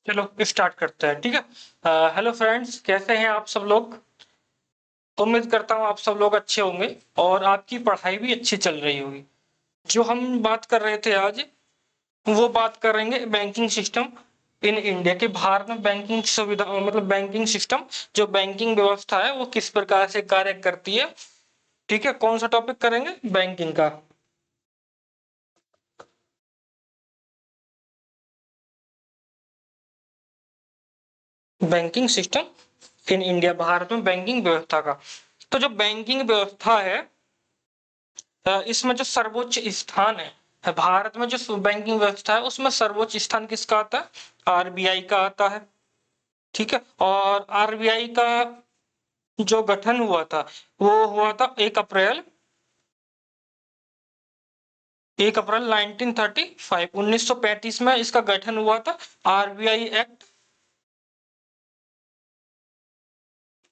चलो स्टार्ट करते हैं। ठीक है। हेलो फ्रेंड्स, कैसे हैं आप सब लोग। उम्मीद करता हूँ आप सब लोग अच्छे होंगे और आपकी पढ़ाई भी अच्छी चल रही होगी। जो हम बात कर रहे थे आज, वो बात करेंगे बैंकिंग सिस्टम इन इंडिया के। भारत में बैंकिंग सुविधा मतलब बैंकिंग सिस्टम, जो बैंकिंग व्यवस्था है वो किस प्रकार से कार्य करती है। ठीक है, कौन सा टॉपिक करेंगे? बैंकिंग का। Banking system in India, Bharat में बैंकिंग व्यवस्था का। तो जो बैंकिंग व्यवस्था है, इसमें जो सर्वोच्च स्थान है भारत में, जो बैंकिंग व्यवस्था है उसमें सर्वोच्च स्थान किसका आता है? आरबीआई का आता है। ठीक है। और आरबीआई का जो गठन हुआ था वो हुआ था 1 अप्रैल 1935, 1935 में इसका गठन हुआ था। आरबीआई एक्ट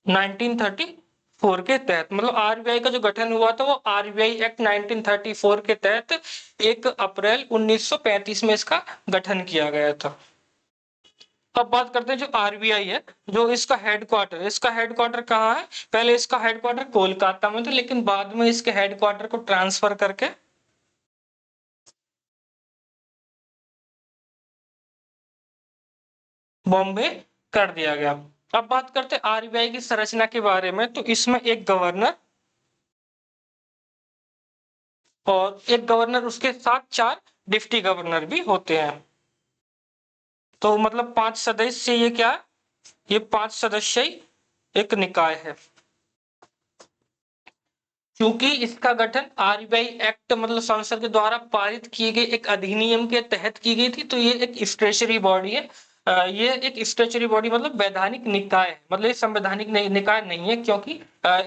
1934 के तहत, मतलब आरबीआई का जो गठन हुआ था वो आरबीआई एक्ट 1934 के तहत 1 अप्रैल 1935 में इसका गठन किया गया था। अब बात करते हैं जो आरबीआई है, जो इसका हेडक्वार्टर है। इसका हेडक्वार्टर कहाँ है? पहले इसका हेडक्वार्टर कोलकाता में था, लेकिन बाद में इसके हेडक्वार्टर को ट्रांसफर करके बॉम्बे कर दिया गया। अब बात करते हैं आरबीआई की संरचना के बारे में। तो इसमें एक गवर्नर और एक गवर्नर, उसके साथ 4 डिप्टी गवर्नर भी होते हैं। तो मतलब 5 सदस्य, ये क्या है? ये 5 सदस्यीय एक निकाय है। क्योंकि इसका गठन आरबीआई एक्ट मतलब संसद के द्वारा पारित किए गए एक अधिनियम के तहत की गई थी, तो ये एक स्टेचुरी बॉडी है। ये एक स्टेचुरी बॉडी मतलब वैधानिक निकाय है। मतलब ये संवैधानिक निकाय नहीं है, क्योंकि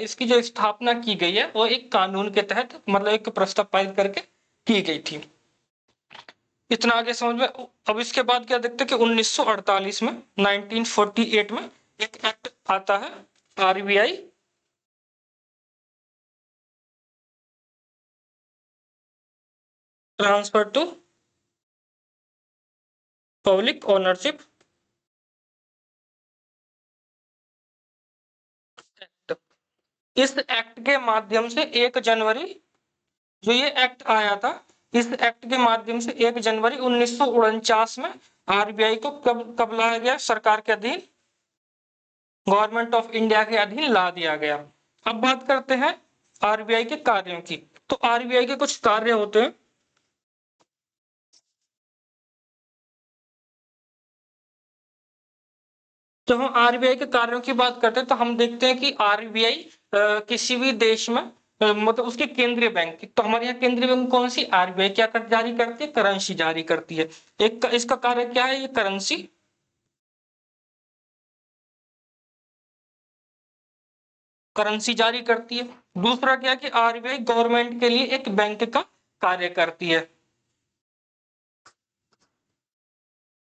इसकी जो स्थापना की गई है वो एक कानून के तहत, मतलब एक प्रस्ताव पारित करके की गई थी। इतना आगे समझ में। अब इसके बाद क्या देखते हैं कि 1948 में, 1948 में एक एक्ट आता है, RBI transfer to public ownership act. इस एक्ट के माध्यम से 1 जनवरी, जो ये एक्ट आया था, इस एक्ट के माध्यम से 1 जनवरी 1949 में आरबीआई को कब कब लाया गया? सरकार के अधीन, गवर्नमेंट ऑफ इंडिया के अधीन ला दिया गया। अब बात करते हैं आरबीआई के कार्यों की। तो आरबीआई के कुछ कार्य होते हैं। जब हम आरबीआई के कार्यों की बात करते हैं तो हम देखते हैं कि आरबीआई किसी भी देश में मतलब उसके केंद्रीय बैंक की, तो हमारे यहाँ केंद्रीय बैंक कौन सी? आरबीआई क्या जारी करती है? करेंसी जारी करती है। एक इसका कार्य क्या है? ये करेंसी करेंसी जारी करती है। दूसरा क्या है कि आरबीआई गवर्नमेंट के लिए एक बैंक का कार्य करती है।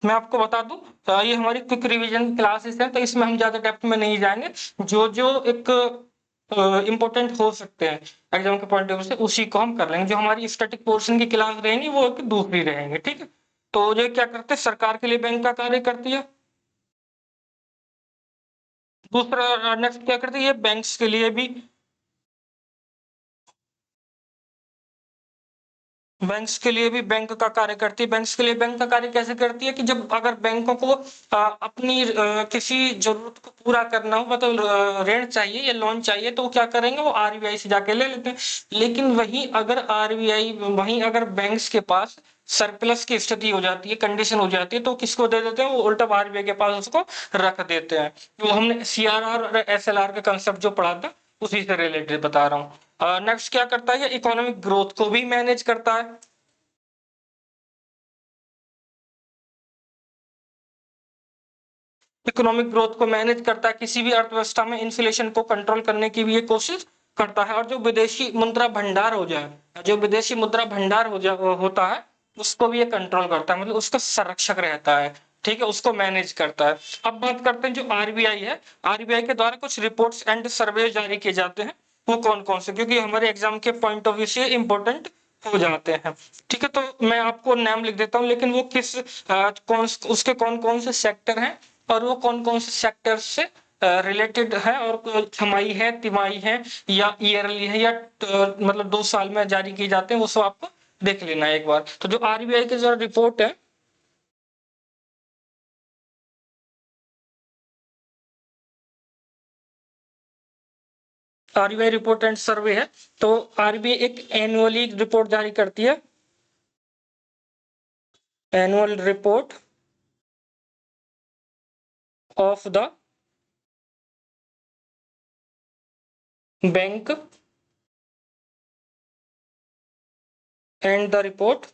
मैं आपको बता दूं, ये हमारी क्विक रिवीजन क्लासेस है, तो इसमें हम ज्यादा डेप्थ में नहीं जाएंगे। जो जो एक इम्पोर्टेंट हो सकते हैं एग्जाम के पॉइंट ऑफ व्यू से, उसी को हम कर लेंगे। जो हमारी स्टैटिक पोर्शन की क्लास रहेंगी वो एक दूसरी रहेंगे। ठीक है। तो ये क्या करते हैं? सरकार के लिए बैंक का कार्य करती है। दूसरा नेक्स्ट क्या करती है? ये बैंक्स के लिए भी, बैंक्स के लिए भी बैंक का कार्य करती है। बैंक्स के लिए बैंक का कार्य कैसे करती है कि जब अगर बैंकों को अपनी किसी जरूरत को पूरा करना हो, मतलब ऋण चाहिए या लोन चाहिए, तो वो क्या करेंगे? वो आरबीआई से जाके ले लेते हैं। लेकिन वहीं अगर बैंक्स के पास सरप्लस की स्थिति हो जाती है, कंडीशन हो जाती है, तो किसको दे देते हैं? वो उल्टा आरबीआई के पास उसको रख देते हैं। तो हमने सीआरआर और एसएलआर का कंसेप्ट जो पढ़ा था उसी से रिलेटेड बता रहा हूँ। नेक्स्ट क्या करता है? इकोनॉमिक ग्रोथ को भी मैनेज करता है। इकोनॉमिक ग्रोथ को मैनेज करता है, किसी भी अर्थव्यवस्था में इन्फ्लेशन को कंट्रोल करने की भी ये कोशिश करता है। और जो विदेशी मुद्रा भंडार हो जाए, जो विदेशी मुद्रा भंडार होता है, उसको भी ये कंट्रोल करता है, मतलब उसका संरक्षक रहता है। ठीक है, उसको मैनेज करता है। अब बात करते हैं जो आरबीआई है, आरबीआई के द्वारा कुछ रिपोर्ट्स एंड सर्वे जारी किए जाते हैं। वो कौन कौन से? क्योंकि हमारे एग्जाम के पॉइंट ऑफ व्यू से इंपॉर्टेंट हो जाते हैं। ठीक है, तो मैं आपको नाम लिख देता हूँ, लेकिन वो किस कौन उसके कौन कौन से सेक्टर हैं और वो कौन कौन से सेक्टर से रिलेटेड है, और छमाही है, तिमाही है, या ईयरली है, या मतलब 2 साल में जारी किए जाते हैं, वो सब आपको देख लेना है एक बार। तो जो आरबीआई की जो रिपोर्ट है, आरबीआई रिपोर्ट एंड सर्वे है, तो आरबीआई एक एनुअली रिपोर्ट जारी करती है, annual report of the bank and the report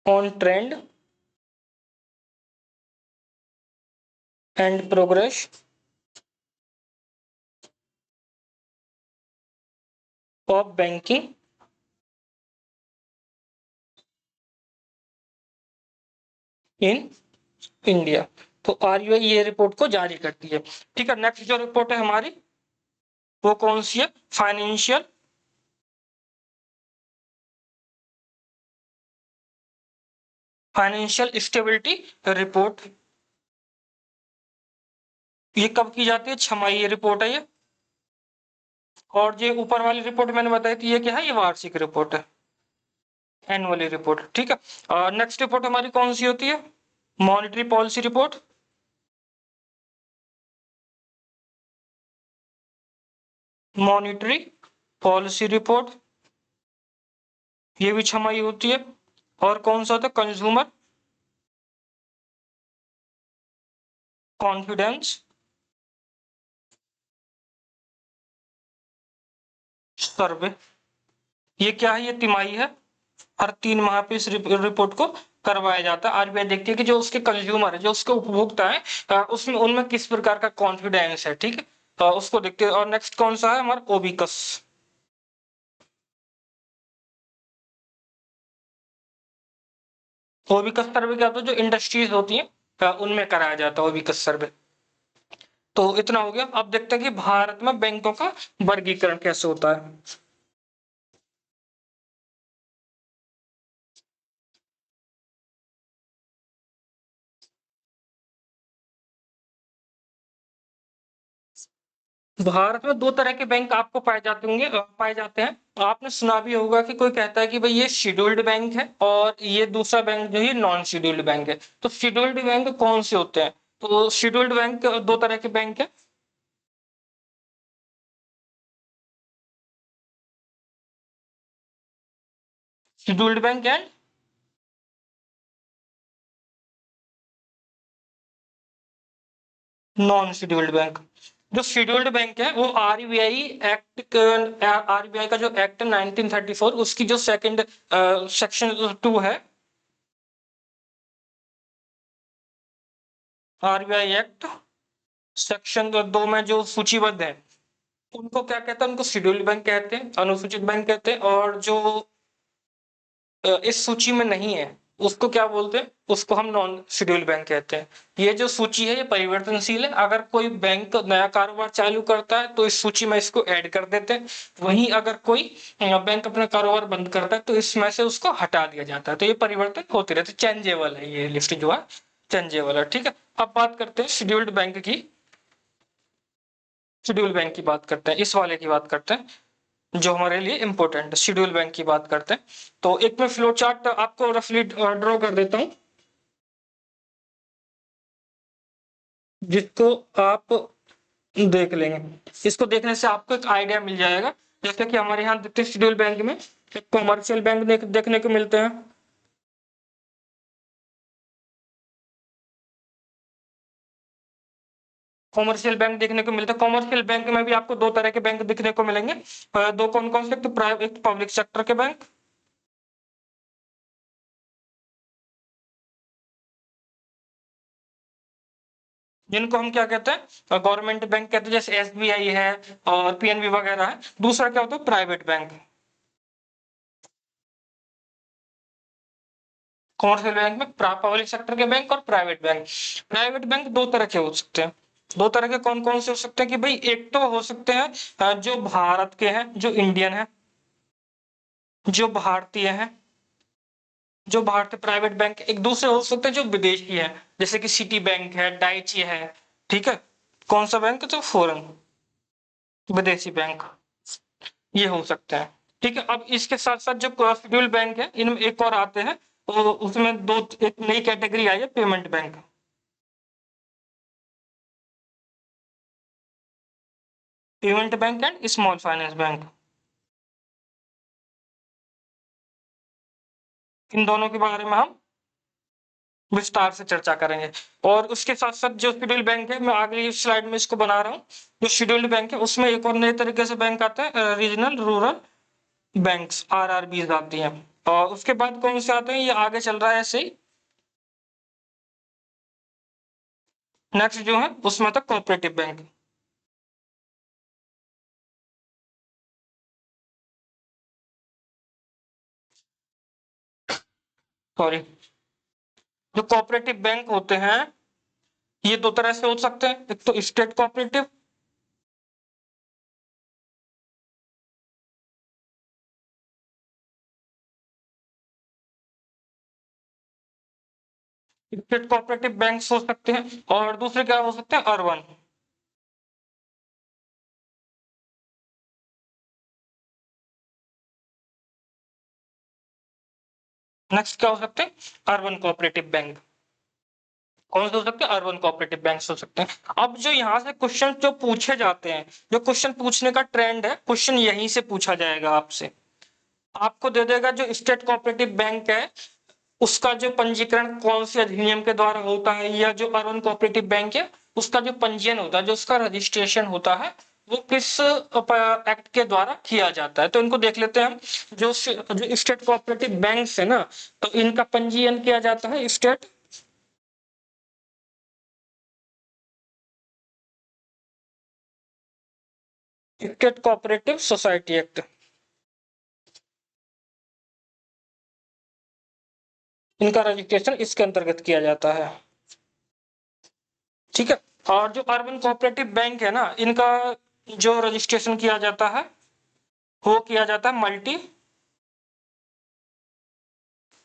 on trend and progress of banking in India. तो आरबीआई ये रिपोर्ट को जारी करती है। ठीक है, नेक्स्ट जो रिपोर्ट है हमारी, वो कौन सी है? Financial stability report. ये कब की जाती है? छमाही रिपोर्ट है ये। और जो ऊपर वाली रिपोर्ट मैंने बताई थी, ये क्या है? ये वार्षिक रिपोर्ट है, एनुअली रिपोर्ट। ठीक है, नेक्स्ट रिपोर्ट हमारी कौन सी होती है? Monetary policy report. Monetary policy report, ये भी छमाही होती है। और कौन सा होता है? कंज्यूमर कॉन्फिडेंस सर्वे। ये क्या है? ये तिमाही है, हर 3 माह पे इस रिपोर्ट को करवाया जाता है। आरबीआई देखती है कि जो उसके कंज्यूमर है, जो उसके उपभोक्ता है, उसमें उनमें किस प्रकार का कॉन्फिडेंस है। ठीक है, उसको देखते हैं। और नेक्स्ट कौन सा है हमारा? ओबिकस। ओबिकस सर्वे क्या होता है? जो इंडस्ट्रीज होती है, उनमें कराया जाता है ओबिकस सर्वे। तो इतना हो गया। अब देखते हैं कि भारत में बैंकों का वर्गीकरण कैसे होता है। भारत में 2 तरह के बैंक आपको पाए जाते होंगे, पाए जाते हैं। आपने सुना भी होगा कि कोई कहता है कि भाई ये शेड्यूल्ड बैंक है, और ये दूसरा बैंक जो है नॉन शेड्यूल्ड बैंक है। तो शेड्यूल्ड बैंक कौन से होते हैं? तो शेड्यूल्ड बैंक 2 तरह के बैंक है। Scheduled bank and non scheduled bank. जो शेड्यूल्ड बैंक है वो आरबीआई का जो एक्ट 1934, उसकी जो सेकंड सेक्शन 2 है, आरबीआई एक्ट सेक्शन 2 में जो सूचीबद्ध है, उनको क्या कहते हैं? उनको शेड्यूल्ड बैंक कहते हैं, अनुसूचित बैंक कहते हैं। और जो इस सूची में नहीं है, उसको क्या बोलते हैं? उसको हम नॉन शेड्यूल्ड बैंक कहते हैं। ये जो सूची है ये परिवर्तनशील है। अगर कोई बैंक नया कारोबार चालू करता है तो इस सूची में इसको ऐड कर देते हैं। वहीं अगर कोई बैंक अपना कारोबार बंद करता है तो इसमें से उसको हटा दिया जाता है। तो ये परिवर्तन होते रहते, चेंजेबल है ये लिस्ट जो है, चेंजेबल है। ठीक है, अब बात करते हैं शेड्यूल्ड बैंक की। शेड्यूल बैंक की बात करते हैं, इस वाले की बात करते हैं जो हमारे लिए इंपॉर्टेंट, शेड्यूल बैंक की बात करते हैं। तो एक मैं फ्लो चार्ट आपको रफली ड्रॉ कर देता हूं, जिसको आप देख लेंगे। इसको देखने से आपको एक आइडिया मिल जाएगा। जैसे कि हमारे यहाँ देखते हैं शेड्यूल बैंक में कमर्शियल बैंक देखने को मिलते हैं। कॉमर्शियल बैंक देखने को मिलता है। कॉमर्शियल बैंक में भी आपको 2 तरह के बैंक देखने को मिलेंगे। दो कौन कौन से? एक तो प्राइवेट, पब्लिक सेक्टर के बैंक, जिनको हम क्या कहते हैं? गवर्नमेंट बैंक कहते हैं, जैसे एसबीआई है और पीएनबी वगैरह है। दूसरा क्या होता है? Private bank. कॉमर्शियल बैंक में पब्लिक सेक्टर के बैंक और प्राइवेट बैंक। प्राइवेट बैंक 2 तरह के हो सकते हैं। दो तरह के कौन कौन से हो सकते हैं कि भाई एक तो हो सकते हैं जो भारत के हैं, जो इंडियन है, जो भारतीय हैं, जो भारतीय प्राइवेट बैंक। एक दूसरे हो सकते हैं जो विदेशी है, जैसे कि सिटी बैंक है, डाइची है। ठीक है, कौन सा बैंक है? तो फॉरेन, विदेशी बैंक, ये हो सकता है। ठीक है, अब इसके साथ साथ जो शेड्यूल बैंक है, इनमें एक और आते हैं, तो उसमें दो, एक नई कैटेगरी आई है, payment bank. Payment bank and small finance bank, इन दोनों के बारे में हम विस्तार से चर्चा करेंगे। और उसके साथ साथ जो शेड्यूल बैंक है, मैं आगे स्लाइड में इसको बना रहा हूँ, जो शेड्यूल्ड बैंक है उसमें एक और नए तरीके से बैंक आता है, रीजनल रूरल बैंक्स, आरआरबी आती हैं। और उसके बाद कौन से आते हैं, ये आगे चल रहा है ऐसे ही। नेक्स्ट जो है उसमें आता कोऑपरेटिव बैंक। सॉरी, जो कोऑपरेटिव बैंक होते हैं ये दो तरह से हो सकते हैं, एक तो state cooperative, state cooperative bank हो सकते हैं, और दूसरे क्या हो सकते हैं, अर्बन। नेक्स्ट क्या हो सकते हैं, अर्बन कोऑपरेटिव बैंक। कौन से हो सकते हैं, अर्बन कोऑपरेटिव बैंक हो सकते हैं। अब जो यहाँ से क्वेश्चन जो पूछे जाते हैं, जो क्वेश्चन पूछने का ट्रेंड है, क्वेश्चन यहीं से पूछा जाएगा आपसे। आपको दे देगा जो स्टेट कोऑपरेटिव बैंक है उसका जो पंजीकरण कौन से अधिनियम के द्वारा होता है, या जो अर्बन कोऑपरेटिव बैंक है उसका जो पंजीयन होता है, जो उसका रजिस्ट्रेशन होता है, वो किस एक्ट के द्वारा किया जाता है। तो इनको देख लेते हैं हम। जो जो स्टेट कोऑपरेटिव बैंक है ना, तो इनका पंजीयन किया जाता है स्टेट कोऑपरेटिव सोसाइटी एक्ट, इनका रजिस्ट्रेशन इसके अंतर्गत किया जाता है। ठीक है, और जो अर्बन कोऑपरेटिव बैंक है ना, इनका जो रजिस्ट्रेशन किया जाता है वो किया जाता है मल्टी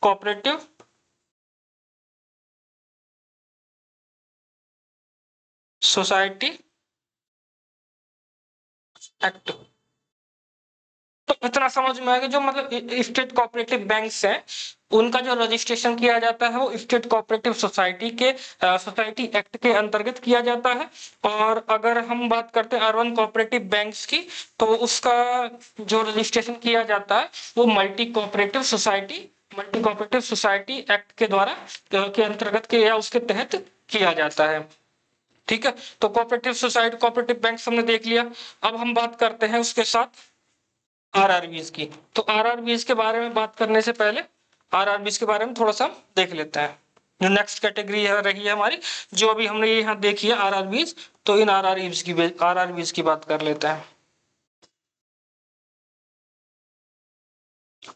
कोऑपरेटिव सोसाइटी एक्ट। तो इतना समझ में आएगा, जो मतलब स्टेट कोऑपरेटिव बैंक्स हैं उनका जो रजिस्ट्रेशन किया जाता है वो स्टेट कोऑपरेटिव सोसाइटी के सोसाइटी एक्ट के अंतर्गत किया जाता है। और अगर हम बात करते हैं अर्बन कोऑपरेटिव बैंक्स की, तो उसका जो रजिस्ट्रेशन किया जाता है वो मल्टी कोऑपरेटिव सोसाइटी एक्ट के द्वारा के अंतर्गत के या उसके तहत किया जाता है। ठीक है, तो कोऑपरेटिव सोसाइटी कोऑपरेटिव बैंक हमने देख लिया। अब हम बात करते हैं उसके साथ आरआरबीज की। तो आरआरबीज के बारे में बात करने से पहले आरआरबीज के बारे में थोड़ा सा देख लेते हैं। जो नेक्स्ट कैटेगरी है रही है हमारी, जो अभी हमने ये यहाँ देखी है आरआरबीज, तो इन आरआरबीज की बात कर लेते हैं।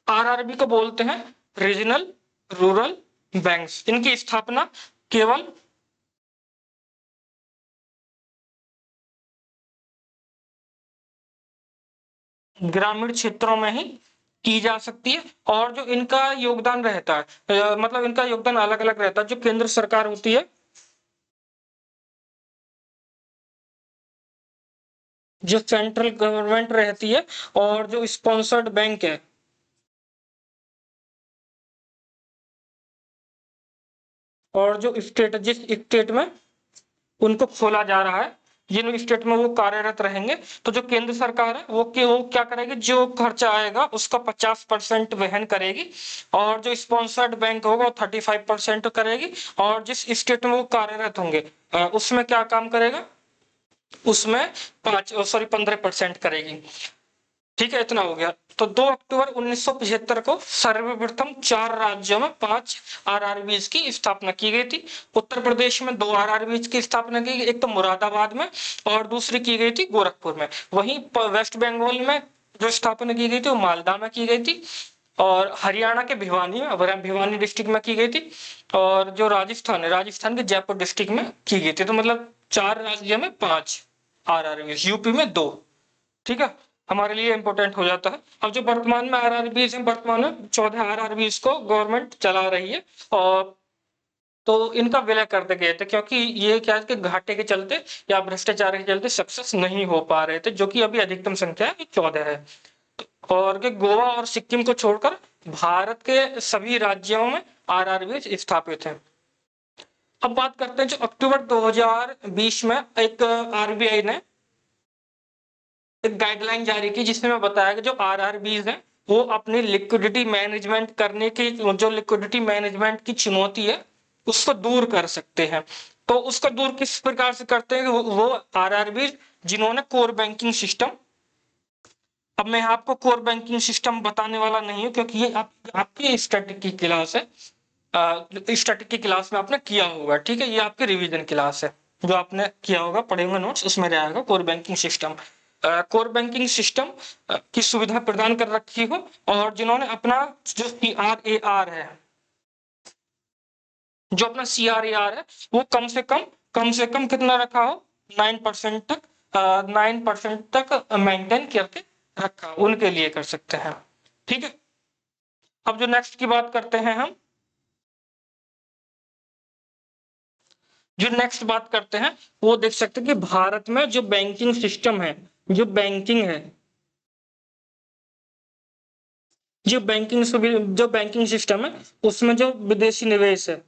आरआरबी को बोलते हैं रीजनल रूरल बैंक्स। इनकी स्थापना केवल ग्रामीण क्षेत्रों में ही की जा सकती है। और जो इनका योगदान रहता है, मतलब इनका योगदान अलग अलग रहता है। जो केंद्र सरकार होती है, जो सेंट्रल गवर्नमेंट रहती है, और जो स्पॉन्सर्ड बैंक है, और जो स्टेट जिस स्टेट में उनको खोला जा रहा है, जिन स्टेट में वो कार्यरत रहेंगे, तो जो केंद्र सरकार है वो क्या करेगी, जो खर्चा आएगा उसका 50% वहन करेगी। और जो स्पॉन्सर्ड बैंक होगा वो 35% करेगी। और जिस स्टेट में वो कार्यरत होंगे उसमें क्या काम करेगा, उसमें 15% करेगी। ठीक है, इतना हो गया। तो 2 अक्टूबर 1975 को सर्वप्रथम 4 राज्यों में 5 आरआरबीज की स्थापना की गई थी। उत्तर प्रदेश में 2 आरआरबीज की स्थापना की गई, एक तो मुरादाबाद में और दूसरी की गई थी गोरखपुर में। वहीं वेस्ट बंगाल में जो स्थापना की गई थी वो मालदा में की गई थी, और हरियाणा के भिवानी डिस्ट्रिक्ट में की गई थी। और जो राजस्थान है, राजस्थान के जयपुर डिस्ट्रिक्ट में की गई थी। तो मतलब 4 राज्य में 5 आरआरबी, यूपी में 2। ठीक है, हमारे लिए इंपॉर्टेंट हो जाता है। अब जो वर्तमान में आरआरबीज हैं, वर्तमान में 14 आरआरबीज को गवर्नमेंट चला रही है, और तो इनका विलय कर दिए गए थे, क्योंकि ये क्या है कि घाटे के चलते या भ्रष्टाचार के चलते सक्सेस नहीं हो पा रहे थे, जो कि अभी अधिकतम संख्या है 14 है। और कि गोवा और सिक्किम को छोड़कर भारत के सभी राज्यों में आरआरबी स्थापित है। अब बात करते हैं जो अक्टूबर 2020 में एक आरबीआई ने एक गाइडलाइन जारी की, जिसमें मैं बताया कि जो आरआरबीज हैं वो अपनी लिक्विडिटी मैनेजमेंट करने की, जो लिक्विडिटी मैनेजमेंट की चुनौती है उसको दूर कर सकते हैं। तो उसको दूर किस प्रकार से करते हैं? वो आरआरबी जिन्होंने कोर बैंकिंग सिस्टम, अब मैं आपको कोर बैंकिंग सिस्टम बताने वाला नहीं हूं, क्योंकि ये आपकी स्टैटिक की क्लास है, स्टैटिक की क्लास में आपने किया होगा। ठीक है, ये आपकी रिवीजन क्लास है, जो आपने किया होगा, पढ़े होंगे नोट्स, उसमें रहेगा core banking system. Core banking system की सुविधा प्रदान कर रखी हो, और जिन्होंने अपना जो CRAR है, जो अपना CRAR है वो कम से कम कितना रखा हो, 9% तक, 9% तक मेंटेन करके रखा, उनके लिए कर सकते हैं। ठीक है, अब जो नेक्स्ट की बात करते हैं हम, जो नेक्स्ट बात करते हैं वो देख सकते हैं कि भारत में जो बैंकिंग सिस्टम है, जो बैंकिंग है, जो बैंकिंग सिस्टम है उसमें जो विदेशी निवेश है,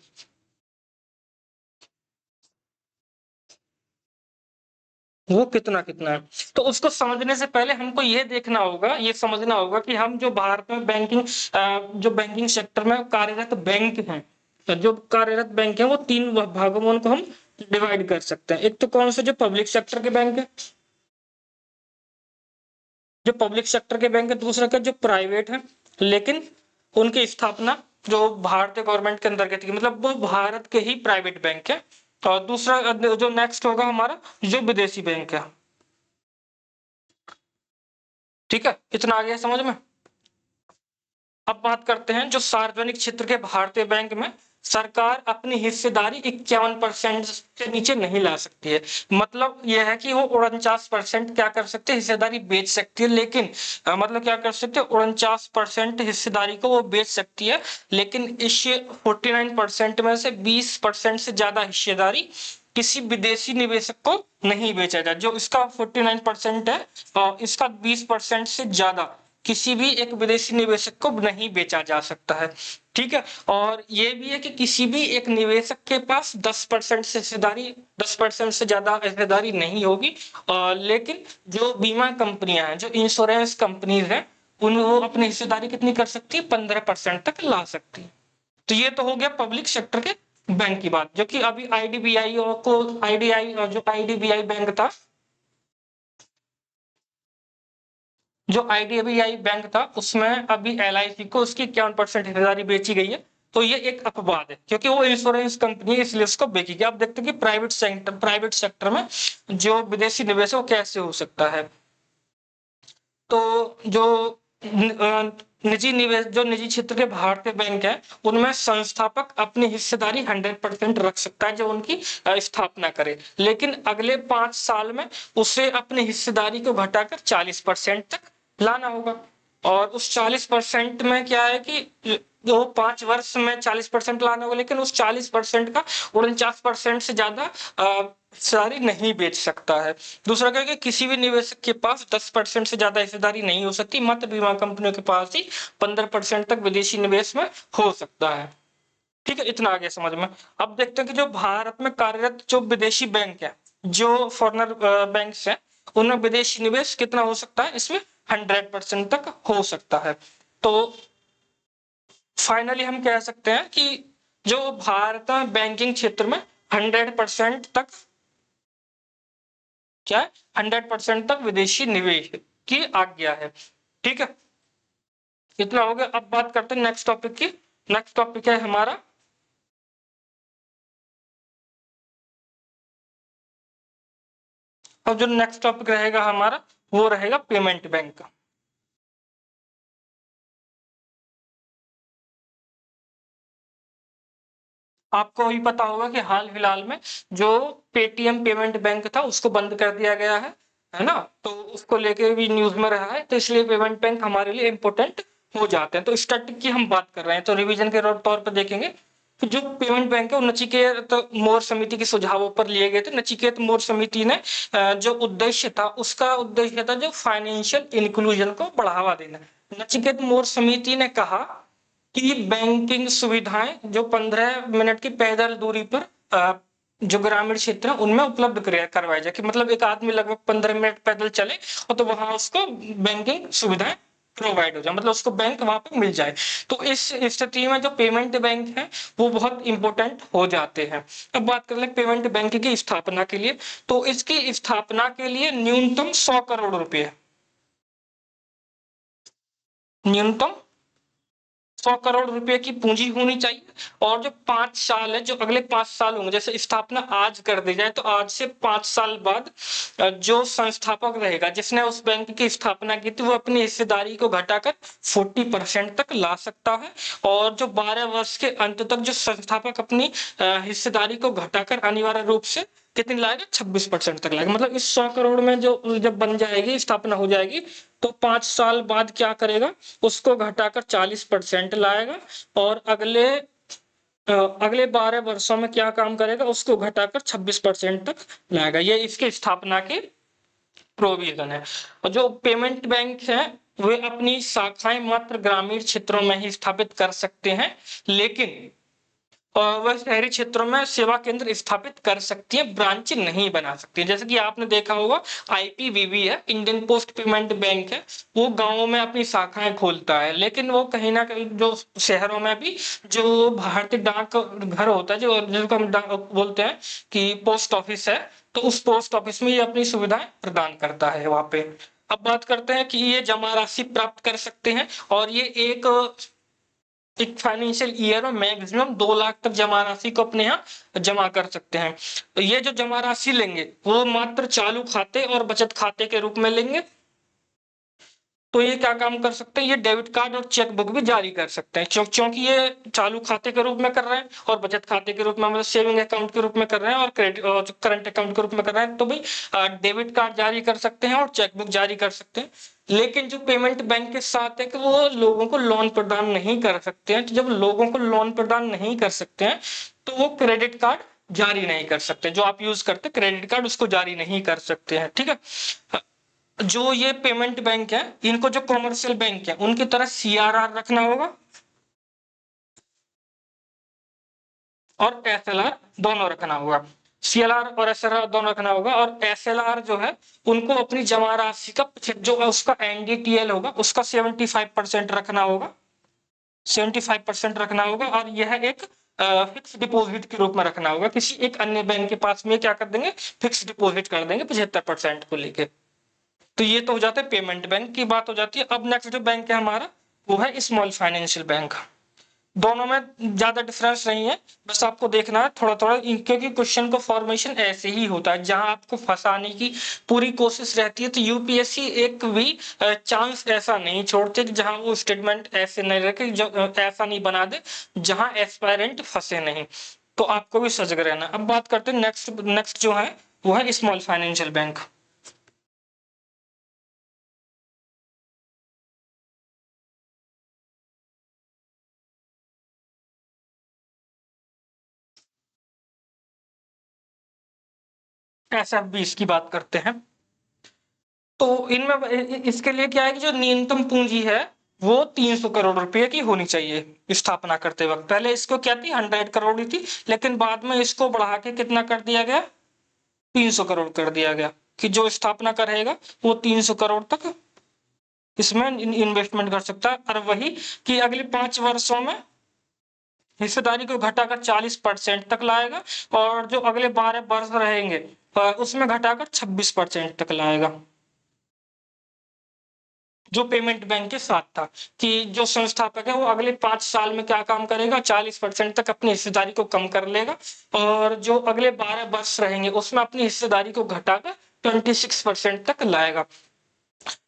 वो कितना कितना है। तो उसको समझने से पहले हमको ये देखना होगा, ये समझना होगा कि हम जो भारत में जो बैंकिंग सेक्टर में कार्यरत बैंक हैं, तो जो कार्यरत बैंक है वो 3 भागों में उनको हम डिवाइड कर सकते हैं। एक तो कौन से, जो पब्लिक सेक्टर के बैंक है, जो पब्लिक सेक्टर के बैंक है। दूसरा क्या, जो प्राइवेट है लेकिन उनकी स्थापना जो भारतीय गवर्नमेंट के अंतर्गत की, मतलब वो भारत के ही प्राइवेट बैंक है। और दूसरा जो नेक्स्ट होगा हमारा, जो विदेशी बैंक है। ठीक है, इतना आ गया समझ में। अब बात करते हैं जो सार्वजनिक क्षेत्र के भारतीय बैंक में सरकार अपनी हिस्सेदारी 51% से नीचे नहीं ला सकती है। मतलब यह है कि वो 49% क्या कर सकते हैं, हिस्सेदारी बेच सकती है, लेकिन मतलब क्या कर सकते हैं, 49% हिस्सेदारी को वो बेच सकती है, लेकिन इस 49% में से 20% से ज्यादा हिस्सेदारी किसी विदेशी निवेशक को नहीं बेचा जाए। जो इसका 49% है और इसका 20% से ज्यादा किसी भी एक विदेशी निवेशक को नहीं बेचा जा सकता है। ठीक है, और ये भी है कि किसी भी एक निवेशक के पास 10% से हिस्सेदारी, 10% से ज्यादा हिस्सेदारी नहीं होगी। लेकिन जो बीमा कंपनियां हैं, जो इंश्योरेंस कंपनीज हैं, उन वो अपनी हिस्सेदारी कितनी कर सकती है, 15% तक ला सकती है। तो ये तो हो गया पब्लिक सेक्टर के बैंक की बात, जो कि अभी आईडीबीआई को आईडीआई जो आईडीबीआई बैंक था, जो आईडीबीआई बैंक था उसमें अभी एलआईसी को उसकी 51% हिस्सेदारी बेची गई है। तो ये एक अपवाद है, क्योंकि वो इंश्योरेंस कंपनी है इसलिए उसको बेची गई। आप देखते हैं कि प्राइवेट सेक्टर में जो विदेशी निवेश है वो कैसे हो सकता है। तो जो निजी निवेश, जो निजी क्षेत्र के भारतीय बैंक है, उनमें संस्थापक अपनी हिस्सेदारी 100% रख सकता है जो उनकी स्थापना करे, लेकिन अगले 5 साल में उसे अपनी हिस्सेदारी को घटाकर 40% तक लाना होगा। और उस 40% में क्या है कि जो 5 वर्ष में 40% लाना होगा, लेकिन उस 40% का 49% से ज्यादा हिस्सेदारी नहीं बेच सकता है। दूसरा क्या है कि किसी भी निवेशक के पास 10% से ज्यादा हिस्सेदारी नहीं हो सकती, मात्र बीमा कंपनियों के पास ही 15% तक विदेशी निवेश में हो सकता है। ठीक है, इतना आ गया समझ में। अब देखते हैं कि जो भारत में कार्यरत जो विदेशी बैंक है, जो फॉरेनर बैंक है, उनमें विदेशी निवेश कितना हो सकता है, इसमें 100% तक हो सकता है। तो फाइनली हम कह सकते हैं कि जो भारत में बैंकिंग क्षेत्र में 100% तक क्या है, 100% तक विदेशी निवेश की आज्ञा है। ठीक है, इतना हो गया। अब बात करते हैं नेक्स्ट टॉपिक की। नेक्स्ट टॉपिक है हमारा, अब जो नेक्स्ट टॉपिक रहेगा हमारा वो रहेगा पेमेंट बैंक का। आपको भी पता होगा कि हाल फिलहाल में जो पेटीएम पेमेंट बैंक था उसको बंद कर दिया गया है ना। तो उसको लेके भी न्यूज में रहा है, तो इसलिए पेमेंट बैंक हमारे लिए इम्पोर्टेंट हो जाते हैं। तो स्टैटिक की हम बात कर रहे हैं, तो रिवीजन के तौर पर देखेंगे कि जो पेमेंट बैंक है वो नचिकेत मोर समिति के सुझावों पर लिए गए थे। नचिकेत मोर समिति ने जो उद्देश्य था उसका उद्देश्य था जो फाइनेंशियल इंक्लूजन को बढ़ावा देना। नचिकेत मोर समिति ने कहा कि बैंकिंग सुविधाएं जो 15 मिनट की पैदल दूरी पर जो ग्रामीण क्षेत्र है उनमें उपलब्ध करवाई जाए, कि मतलब एक आदमी लगभग 15 मिनट पैदल चले और तो वहां उसको बैंकिंग सुविधाएं प्रोवाइड हो जाए, मतलब उसको बैंक वहां पे मिल जाए। तो इस स्थिति में जो पेमेंट बैंक है वो बहुत इंपॉर्टेंट हो जाते हैं। अब बात कर ले पेमेंट बैंक की स्थापना के लिए, तो इसकी स्थापना के लिए न्यूनतम 100 करोड़ रुपए, न्यूनतम 100 करोड़ रुपए की पूंजी होनी चाहिए। और जो 5 साल है, जो अगले 5 साल होंगे, जैसे स्थापना आज कर दी जाए तो आज से 5 साल बाद जो संस्थापक रहेगा जिसने उस बैंक की स्थापना की थी वो अपनी हिस्सेदारी को घटाकर 40% तक ला सकता है। और जो 12 वर्ष के अंत तक जो संस्थापक अपनी हिस्सेदारी को घटाकर अनिवार्य रूप से कितनी लाएगा, 26% तक लाएगा। मतलब इस 100 करोड़ में जो जब बन जाएगी, स्थापना हो जाएगी, तो 5 साल बाद क्या करेगा, उसको घटाकर 40% लाएगा। और अगले 12 वर्षों में क्या काम करेगा, उसको घटाकर 26% तक लाएगा। ये इसकी स्थापना की प्रोविजन है। और जो पेमेंट बैंक है वे अपनी शाखाएं मात्र ग्रामीण क्षेत्रों में ही स्थापित कर सकते हैं, लेकिन वह शहरी क्षेत्रों में सेवा केंद्र स्थापित कर सकती है, ब्रांच नहीं बना सकती। जैसे कि आपने देखा होगा आईपीबीबी है, इंडियन पोस्ट पेमेंट बैंक है, वो गांवों में अपनी शाखाएं खोलता है, लेकिन वो कहीं ना कहीं जो शहरों में भी जो भारतीय डाक घर होता है, जो जिसको हम बोलते हैं कि पोस्ट ऑफिस है, तो उस पोस्ट ऑफिस में ये अपनी सुविधाएं प्रदान करता है वहां पे। अब बात करते हैं कि ये जमा राशि प्राप्त कर सकते हैं, और ये एक फाइनेंशियल ईयर में मैक्सिमम 2 लाख तक जमा राशि को अपने यहाँ जमा कर सकते हैं। तो ये जो जमा राशि लेंगे वो मात्र चालू खाते और बचत खाते के रूप में लेंगे। तो ये क्या काम कर सकते हैं, ये डेबिट कार्ड और चेक बुक भी जारी कर सकते हैं, क्योंकि ये चालू खाते के रूप में कर रहे हैं और बचत खाते के रूप में, मतलब सेविंग अकाउंट के रूप में कर रहे हैं और क्रेडिट और करंट अकाउंट के रूप में कर रहे हैं। तो भाई डेबिट कार्ड जारी कर सकते हैं और चेक बुक जारी कर सकते हैं। लेकिन जो पेमेंट बैंक के साथ है कि वो लोगों को लोन प्रदान नहीं कर सकते हैं। तो जब लोगों को लोन प्रदान नहीं कर सकते हैं तो वो क्रेडिट कार्ड जारी नहीं कर सकते, जो आप यूज करते क्रेडिट कार्ड उसको जारी नहीं कर सकते हैं। ठीक है। जो ये पेमेंट बैंक है इनको जो कॉमर्शियल बैंक है उनकी तरह सीआरआर रखना होगा और एसएलआर दोनों रखना होगा। सीएलआर और एसएलआर दोनों रखना होगा। और एसएलआर जो है उनको अपनी जमा राशि का जो उसका एनडीटीएल होगा उसका 75% रखना होगा, 75% रखना होगा। और यह एक फिक्स डिपॉजिट के रूप में रखना होगा, किसी एक अन्य बैंक के पास में क्या कर देंगे, फिक्स डिपॉजिट कर देंगे 75% को लेके। तो ये तो हो जाता है पेमेंट बैंक की बात हो जाती है। अब नेक्स्ट जो बैंक है हमारा वो है स्मॉल फाइनेंशियल बैंक। दोनों में ज्यादा डिफरेंस नहीं है, बस आपको देखना है थोड़ा थोड़ा, क्योंकि क्वेश्चन को फॉर्मेशन ऐसे ही होता है, जहां आपको फंसाने की पूरी कोशिश रहती है। तो यूपीएससी एक भी चांस ऐसा नहीं छोड़ते कि जहां वो स्टेटमेंट ऐसे नहीं रखे, जो ऐसा नहीं बना दे जहां एस्पायरेंट फंसे नहीं। तो आपको भी सजग रहना। अब बात करते हैं नेक्स्ट जो है वो है स्मॉल फाइनेंशियल बैंक। एसएफबी इसकी बात करते हैं। तो इनमें इसके लिए क्या है कि जो न्यूनतम पूंजी है वो 300 करोड़ रुपए की होनी चाहिए स्थापना करते वक्त। पहले इसको क्या थी, 100 करोड़ ही थी, लेकिन बाद में इसको बढ़ा के कितना कर दिया गया, 300 करोड़ कर दिया गया, कि जो स्थापना करेगा वो 300 करोड़ तक इसमें इन्वेस्टमेंट कर सकता है। और वही कि अगले 5 वर्षों में हिस्सेदारी को घटाकर 40% तक लाएगा, और जो अगले 12 वर्ष रहेंगे उसमें घटाकर 26% तक लाएगा। जो पेमेंट बैंक के साथ था कि जो संस्थापक है वो अगले 5 साल में क्या काम करेगा, 40% तक अपनी हिस्सेदारी को कम कर लेगा, और जो अगले 12 वर्ष रहेंगे उसमें अपनी हिस्सेदारी को घटाकर 26% तक लाएगा।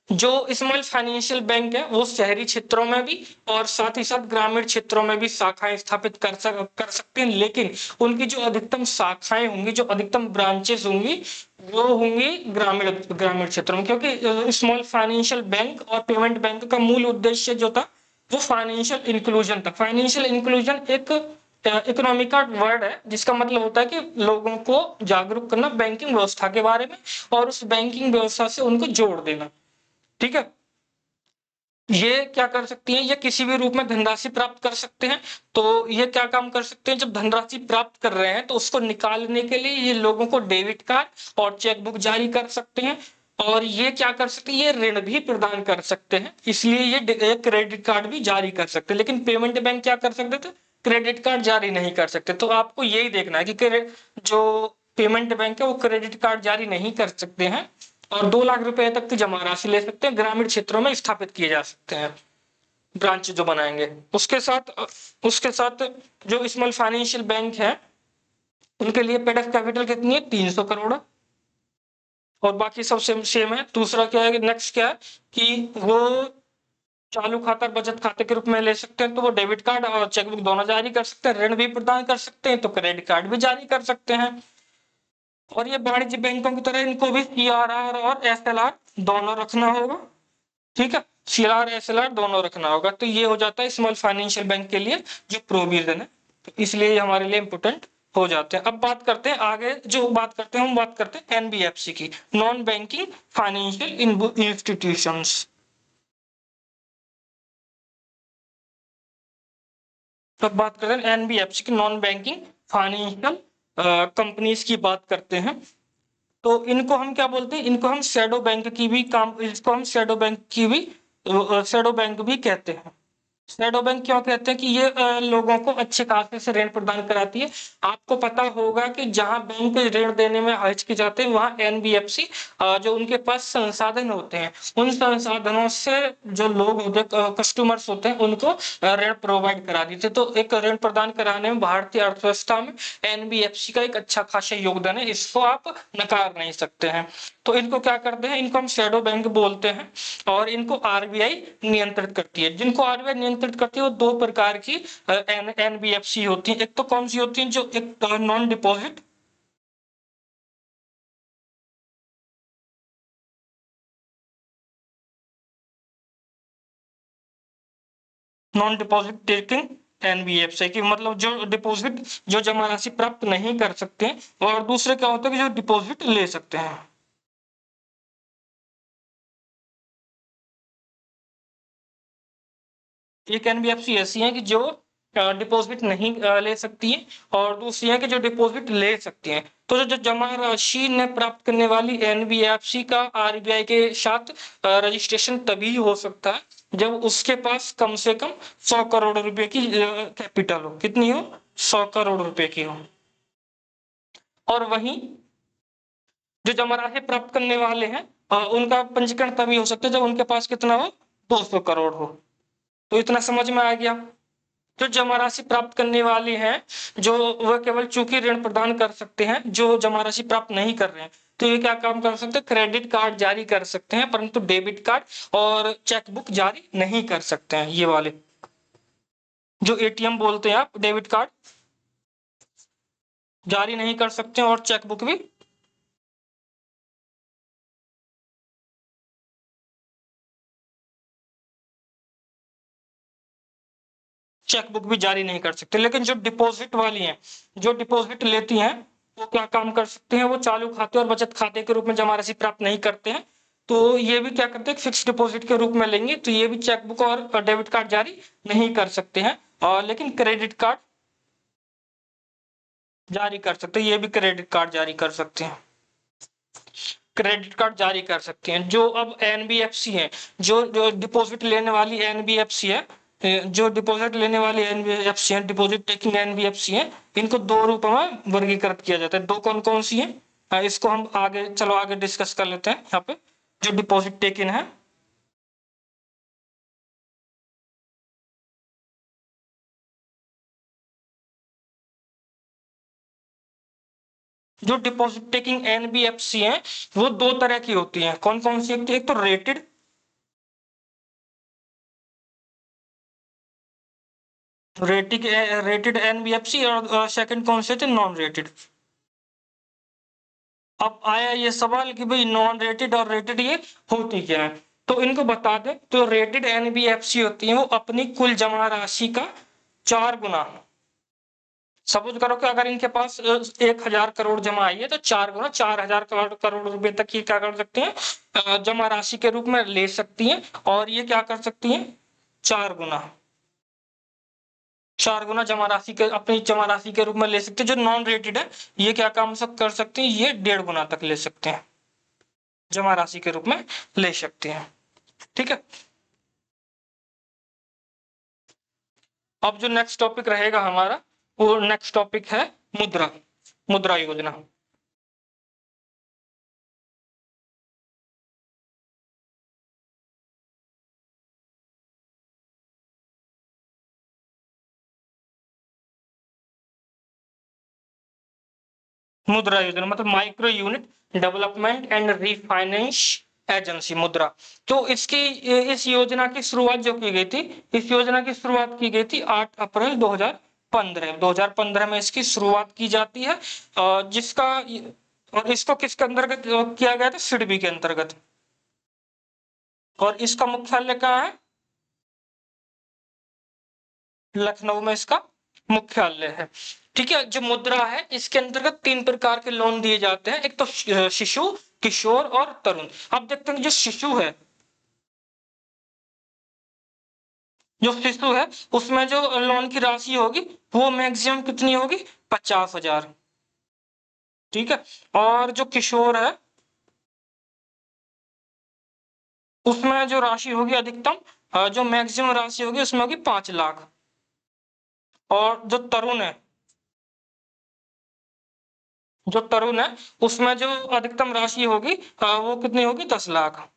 जो स्मॉल फाइनेंशियल बैंक है वो शहरी क्षेत्रों में भी और साथ ही साथ ग्रामीण क्षेत्रों में भी शाखाएं स्थापित कर सकते हैं, लेकिन उनकी जो अधिकतम शाखाएं होंगी, जो अधिकतम ब्रांचेस होंगी, वो होंगी ग्रामीण ग्रामीण क्षेत्रों में, क्योंकि स्मॉल फाइनेंशियल बैंक और पेमेंट बैंक का मूल उद्देश्य जो था वो फाइनेंशियल इंक्लूजन था। फाइनेंशियल इंक्लूजन एक इकोनॉमी का वर्ड है जिसका मतलब होता है कि लोगों को जागरूक करना बैंकिंग व्यवस्था के बारे में और उस बैंकिंग व्यवस्था से उनको जोड़ देना। ठीक है, ये क्या कर सकती हैं, ये किसी भी रूप में धनराशि प्राप्त कर सकते हैं। तो ये क्या काम कर सकते हैं, जब धनराशि प्राप्त कर रहे हैं तो उसको निकालने के लिए ये लोगों को डेबिट कार्ड और चेकबुक जारी कर सकते हैं। और ये क्या कर सकते हैं, ये ऋण भी प्रदान कर सकते हैं, इसलिए ये क्रेडिट कार्ड भी जारी कर सकते हैं। लेकिन पेमेंट बैंक क्या कर सकते थे, क्रेडिट कार्ड जारी नहीं कर सकते। तो आपको यही देखना है कि जो पेमेंट बैंक है वो क्रेडिट कार्ड जारी नहीं कर सकते हैं और 2 लाख रुपए तक की जमा राशि ले सकते हैं, ग्रामीण क्षेत्रों में स्थापित किए जा सकते हैं ब्रांच जो बनाएंगे। उसके साथ जो स्मॉल फाइनेंशियल बैंक है उनके लिए पेड अप कैपिटल कितनी है, 300 करोड़, और बाकी सब सेम है। दूसरा क्या है, नेक्स्ट क्या है कि वो चालू खाता बचत खाते के रूप में ले सकते हैं, तो वो डेबिट कार्ड और चेकबुक दोनों जारी कर सकते हैं, ऋण भी प्रदान कर सकते हैं, तो क्रेडिट कार्ड भी जारी कर सकते हैं। और ये वाणिज्य बैंकों की तरह इनको भी सीआरआर और एसएलआर दोनों रखना होगा। ठीक है, सीआर एसएलआर दोनों रखना होगा। तो ये हो जाता है स्मॉल फाइनेंशियल बैंक के लिए जो प्रोविजन है, तो इसलिए ये हमारे लिए इंपोर्टेंट हो जाते हैं। अब बात करते हैं आगे, जो बात करते हैं हम बात करते हैं एनबीएफसी की, नॉन बैंकिंग फाइनेंशियल इंस्टीट्यूशंस। तो बात करते हैं एनबीएफसी की, नॉन बैंकिंग फाइनेंशियल कंपनीज की बात करते हैं। तो इनको हम क्या बोलते हैं, इनको हम शैडो बैंक की भी काम, इसको हम शैडो बैंक की भी शैडो बैंक भी कहते हैं। शैडो बैंक क्यों कहते हैं कि ये लोगों को अच्छे खासे से ऋण प्रदान कराती है। आपको पता होगा कि जहां बैंक ऋण देने में हिचकिचाते हैं वहां एनबीएफसी जो उनके पास संसाधन होते हैं, उन संसाधनों से जो लोग होते हैं, कस्टमर्स होते हैं, उनको ऋण प्रोवाइड करा देते। तो एक ऋण प्रदान कराने में भारतीय अर्थव्यवस्था में एनबीएफसी का एक अच्छा खासा योगदान है, इसको आप नकार नहीं सकते हैं। तो इनको क्या करते हैं, इनको हम शैडो बैंक बोलते हैं और इनको आरबीआई नियंत्रित करती है। जिनको आरबीआई नियंत्रित करती है वो 2 प्रकार की एनबीएफसी होती है। एक तो कौन सी होती है, जो एक non deposit non deposit taking NBFC की, मतलब जो डिपॉजिट, जो जमा राशि प्राप्त नहीं कर सकते हैं, और दूसरे क्या होते हैं कि जो डिपॉजिट ले सकते हैं। एक एनबीएफसी ऐसी है कि जो डिपॉजिट नहीं ले सकती है, और दूसरी है कि जो डिपॉजिट ले सकती है। तो जो जमा राशि ने प्राप्त करने वाली एनबीएफसी का आरबीआई के साथ रजिस्ट्रेशन तभी हो सकता है जब उसके पास कम से कम 100 करोड़ रुपए की कैपिटल हो। कितनी हो, 100 करोड़ रुपए की हो। और वहीं जो जमा राशि प्राप्त करने वाले हैं उनका पंजीकरण तभी हो सकता है जब उनके पास कितना हो, 200 करोड़ हो। तो इतना समझ में आ गया। जो जमा राशि प्राप्त करने वाले हैं, जो वह केवल चूंकि ऋण प्रदान कर सकते हैं, जो जमा राशि प्राप्त नहीं कर रहे हैं, तो ये क्या काम कर सकते हैं, क्रेडिट कार्ड जारी कर सकते हैं, परंतु डेबिट कार्ड और चेकबुक जारी नहीं कर सकते हैं। ये वाले जो एटीएम बोलते हैं आप, डेबिट कार्ड जारी नहीं कर सकते हैं और चेकबुक भी चेकबुक भी जारी नहीं कर सकते। लेकिन जो डिपॉजिट वाली हैं, जो डिपॉजिट लेती हैं, वो क्या काम कर सकते हैं, वो चालू खाते और बचत खाते के रूप में जमा राशि प्राप्त नहीं करते हैं, तो ये भी क्या करते हैं, फिक्स डिपॉजिट के रूप में लेंगे, तो ये भी चेकबुक और डेबिट कार्ड जारी नहीं कर सकते हैं। और लेकिन क्रेडिट कार्ड जारी कर सकते हैं, ये भी क्रेडिट कार्ड जारी कर सकते हैं, क्रेडिट कार्ड जारी कर सकते हैं। जो अब एनबीएफसी है, जो डिपॉजिट लेने वाली एनबीएफसी है, जो डिपॉजिट लेने वाली एनबीएफसी है, डिपॉजिट टेकिंग एनबीएफसी है, इनको 2 रूपों में वर्गीकृत किया जाता है। 2 कौन कौन सी है, इसको हम आगे, चलो आगे डिस्कस कर लेते हैं। यहाँ पे जो डिपॉजिट टेकिंग है, जो डिपॉजिट टेकिंग एनबीएफसी है वो 2 तरह की होती है। कौन कौन सी, एक तो रेटेड रेटेड एनबीएफसी और सेकंड कौन से थे, नॉन रेटेड। अब आया ये सवाल कि भाई नॉन रेटेड और रेटेड ये होती क्या है, तो इनको बता दें। तो रेटेड एनबीएफसी होती है वो अपनी कुल जमा राशि का 4 गुना, सपोज करो कि अगर इनके पास 1,000 करोड़ जमा आई है तो 4 गुना 4,000 रुपए तक ये क्या कर सकते हैं, जमा राशि के रूप में ले सकती हैं। और ये क्या कर सकती हैं, 4 गुना 4 गुना जमा राशि के अपनी जमा राशि के रूप में ले सकते हैं। जो नॉन रेटेड है ये क्या काम सब कर सकते हैं, ये 1.5 गुना तक ले सकते हैं, जमा राशि के रूप में ले सकते हैं। ठीक है। अब जो नेक्स्ट टॉपिक रहेगा हमारा, वो नेक्स्ट टॉपिक है मुद्रा, मुद्रा योजना। मुद्रा योजना मतलब micro unit development and refinance agency, मुद्रा। तो इसकी इस योजना की शुरुआत जो की गई थी, इस योजना की शुरुआत की गई थी 8 अप्रैल 2015 में इसकी शुरुआत की जाती है। जिसका और इसको किसके अंतर्गत किया गया था, सिडबी के अंतर्गत। और इसका मुख्यालय कहाँ है, लखनऊ में इसका मुख्यालय है। ठीक है। जो मुद्रा है इसके अंतर्गत 3 प्रकार के लोन दिए जाते हैं, एक तो शिशु, किशोर और तरुण। अब देखते हैं जो शिशु है, जो शिशु है उसमें जो लोन की राशि होगी वो मैक्सिमम कितनी होगी, 50,000। ठीक है। और जो किशोर है उसमें जो राशि होगी अधिकतम, जो मैक्सिमम राशि होगी उसमें होगी 5 लाख। और जो तरुण है उसमें जो अधिकतम राशि होगी वो कितनी होगी, 10 लाख।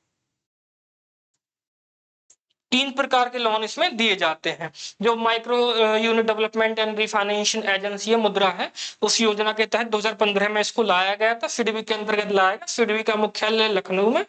3 प्रकार के लोन इसमें दिए जाते हैं। जो micro unit development and refinancial agency है, मुद्रा है, उस योजना के तहत 2015 में इसको लाया गया था, सिडबी के अंतर्गत लाया गया। सिडबी का मुख्यालय लखनऊ में।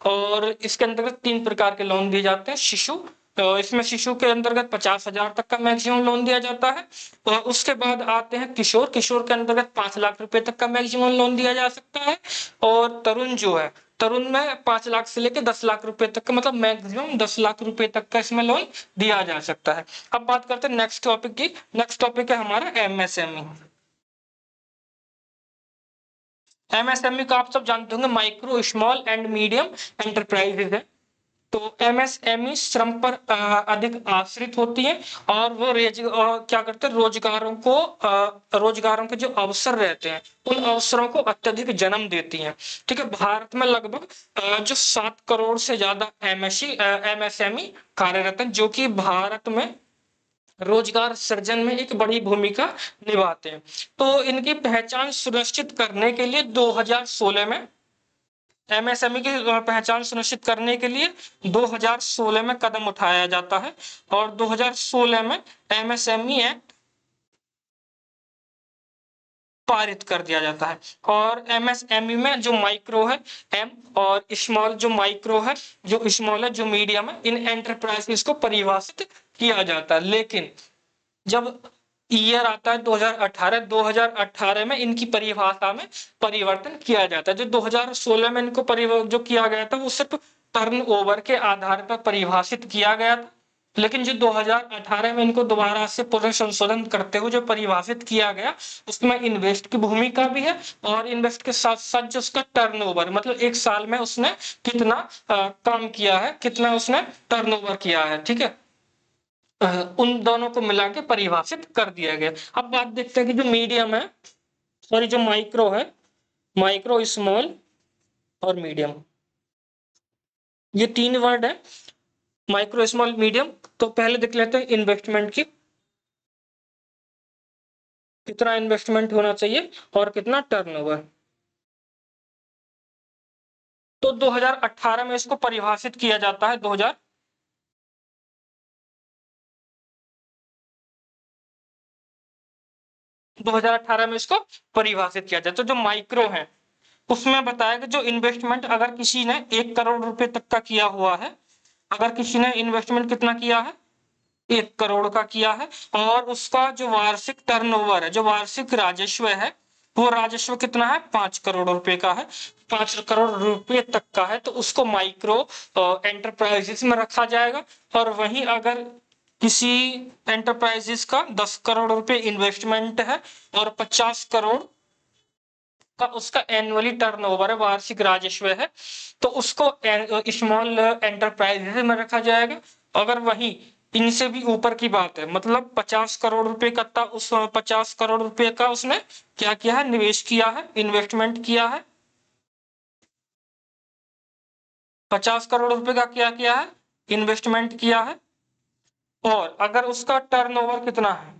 और इसके अंतर्गत 3 प्रकार के लोन दिए जाते हैं। शिशु, तो इसमें शिशु के अंतर्गत 50,000 तक का मैक्सिमम लोन दिया जाता है। और उसके बाद आते हैं किशोर, किशोर के अंतर्गत 5 लाख रुपए तक का मैक्सिमम लोन दिया जा सकता है। और तरुण जो है, तरुण में 5 लाख से लेकर 10 लाख रुपए तक का, मतलब मैक्सिमम 10 लाख रुपए तक का इसमें लोन दिया जा सकता है। अब बात करते हैं नेक्स्ट टॉपिक की। नेक्स्ट टॉपिक है हमारा एमएसएमई। एमएसएमई का आप सब जानते होंगे, micro small and medium enterprises है। तो एमएसएमई श्रम पर अधिक आश्रित होती है। और वो क्या करते हैं, रोजगारों के जो अवसर रहते हैं उन अवसरों को अत्यधिक जन्म देती हैं। ठीक है। भारत में लगभग जो 7 करोड़ से ज्यादा एमएसएमई कार्यरत है, जो कि भारत में रोजगार सृजन में एक बड़ी भूमिका निभाते हैं। तो इनकी पहचान सुनिश्चित करने के लिए 2016 में, एमएसएमई की पहचान सुनिश्चित करने के लिए 2016 में कदम उठाया जाता है। और 2016 में एमएसएमई एक्ट पारित कर दिया जाता है। और एमएसएमई में जो माइक्रो है एम, और स्मॉल जो माइक्रो है, जो स्मॉल है, जो मीडियम है, इन एंटरप्राइजेस को परिभाषित किया जाता है। लेकिन जब ईयर आता है 2018 में इनकी परिभाषा में परिवर्तन किया जाता है। जो 2016 में इनको जो किया गया था वो सिर्फ टर्नओवर के आधार पर परिभाषित किया गया था। लेकिन जो 2018 में इनको दोबारा से पुनर्संशोधन करते हुए जो परिभाषित किया गया, उसमें इन्वेस्ट की भूमिका भी है। और इन्वेस्ट के साथ साथ जो उसका टर्नओवर, मतलब एक साल में उसने कितना काम किया है, कितना उसने टर्नओवर किया है। ठीक है। उन दोनों को मिला के परिभाषित कर दिया गया। अब बात देखते हैं कि जो मीडियम है, सॉरी जो माइक्रो है, माइक्रो, स्मॉल और मीडियम, ये 3 वर्ड है, माइक्रो स्मॉल मीडियम। तो पहले देख लेते हैं इन्वेस्टमेंट की, कितना इन्वेस्टमेंट होना चाहिए और कितना टर्नओवर। तो 2018 में इसको परिभाषित किया जाता है, 2018 में इसको परिभाषित किया जाता है। तो जो माइक्रो है उसमें बताया कि जो इन्वेस्टमेंट अगर किसी ने 1 करोड़ रुपए तक का किया हुआ है, अगर किसी ने इन्वेस्टमेंट कितना किया है, 1 करोड़ का किया है, और उसका जो वार्षिक टर्नओवर है, जो वार्षिक राजस्व है, वो राजस्व कितना है, 5 करोड़ रुपए का है, 5 करोड़ रुपए तक का है, तो उसको माइक्रो एंटरप्राइजेस में रखा जाएगा। और वहीं अगर किसी एंटरप्राइजेस का 10 करोड़ रुपए इन्वेस्टमेंट है और 50 करोड़ का उसका एनुअली टर्नओवर है, वार्षिक राजस्व है, तो उसको स्मॉल एंटरप्राइजेस में रखा जाएगा। अगर वही इनसे भी ऊपर की बात है, मतलब 50 करोड़ रुपए का था, उस 50 करोड़ रुपए का उसने क्या किया है, निवेश किया है, इन्वेस्टमेंट किया है, 50 करोड़ रुपए का क्या किया है, इन्वेस्टमेंट किया है। और अगर उसका टर्नओवर कितना है,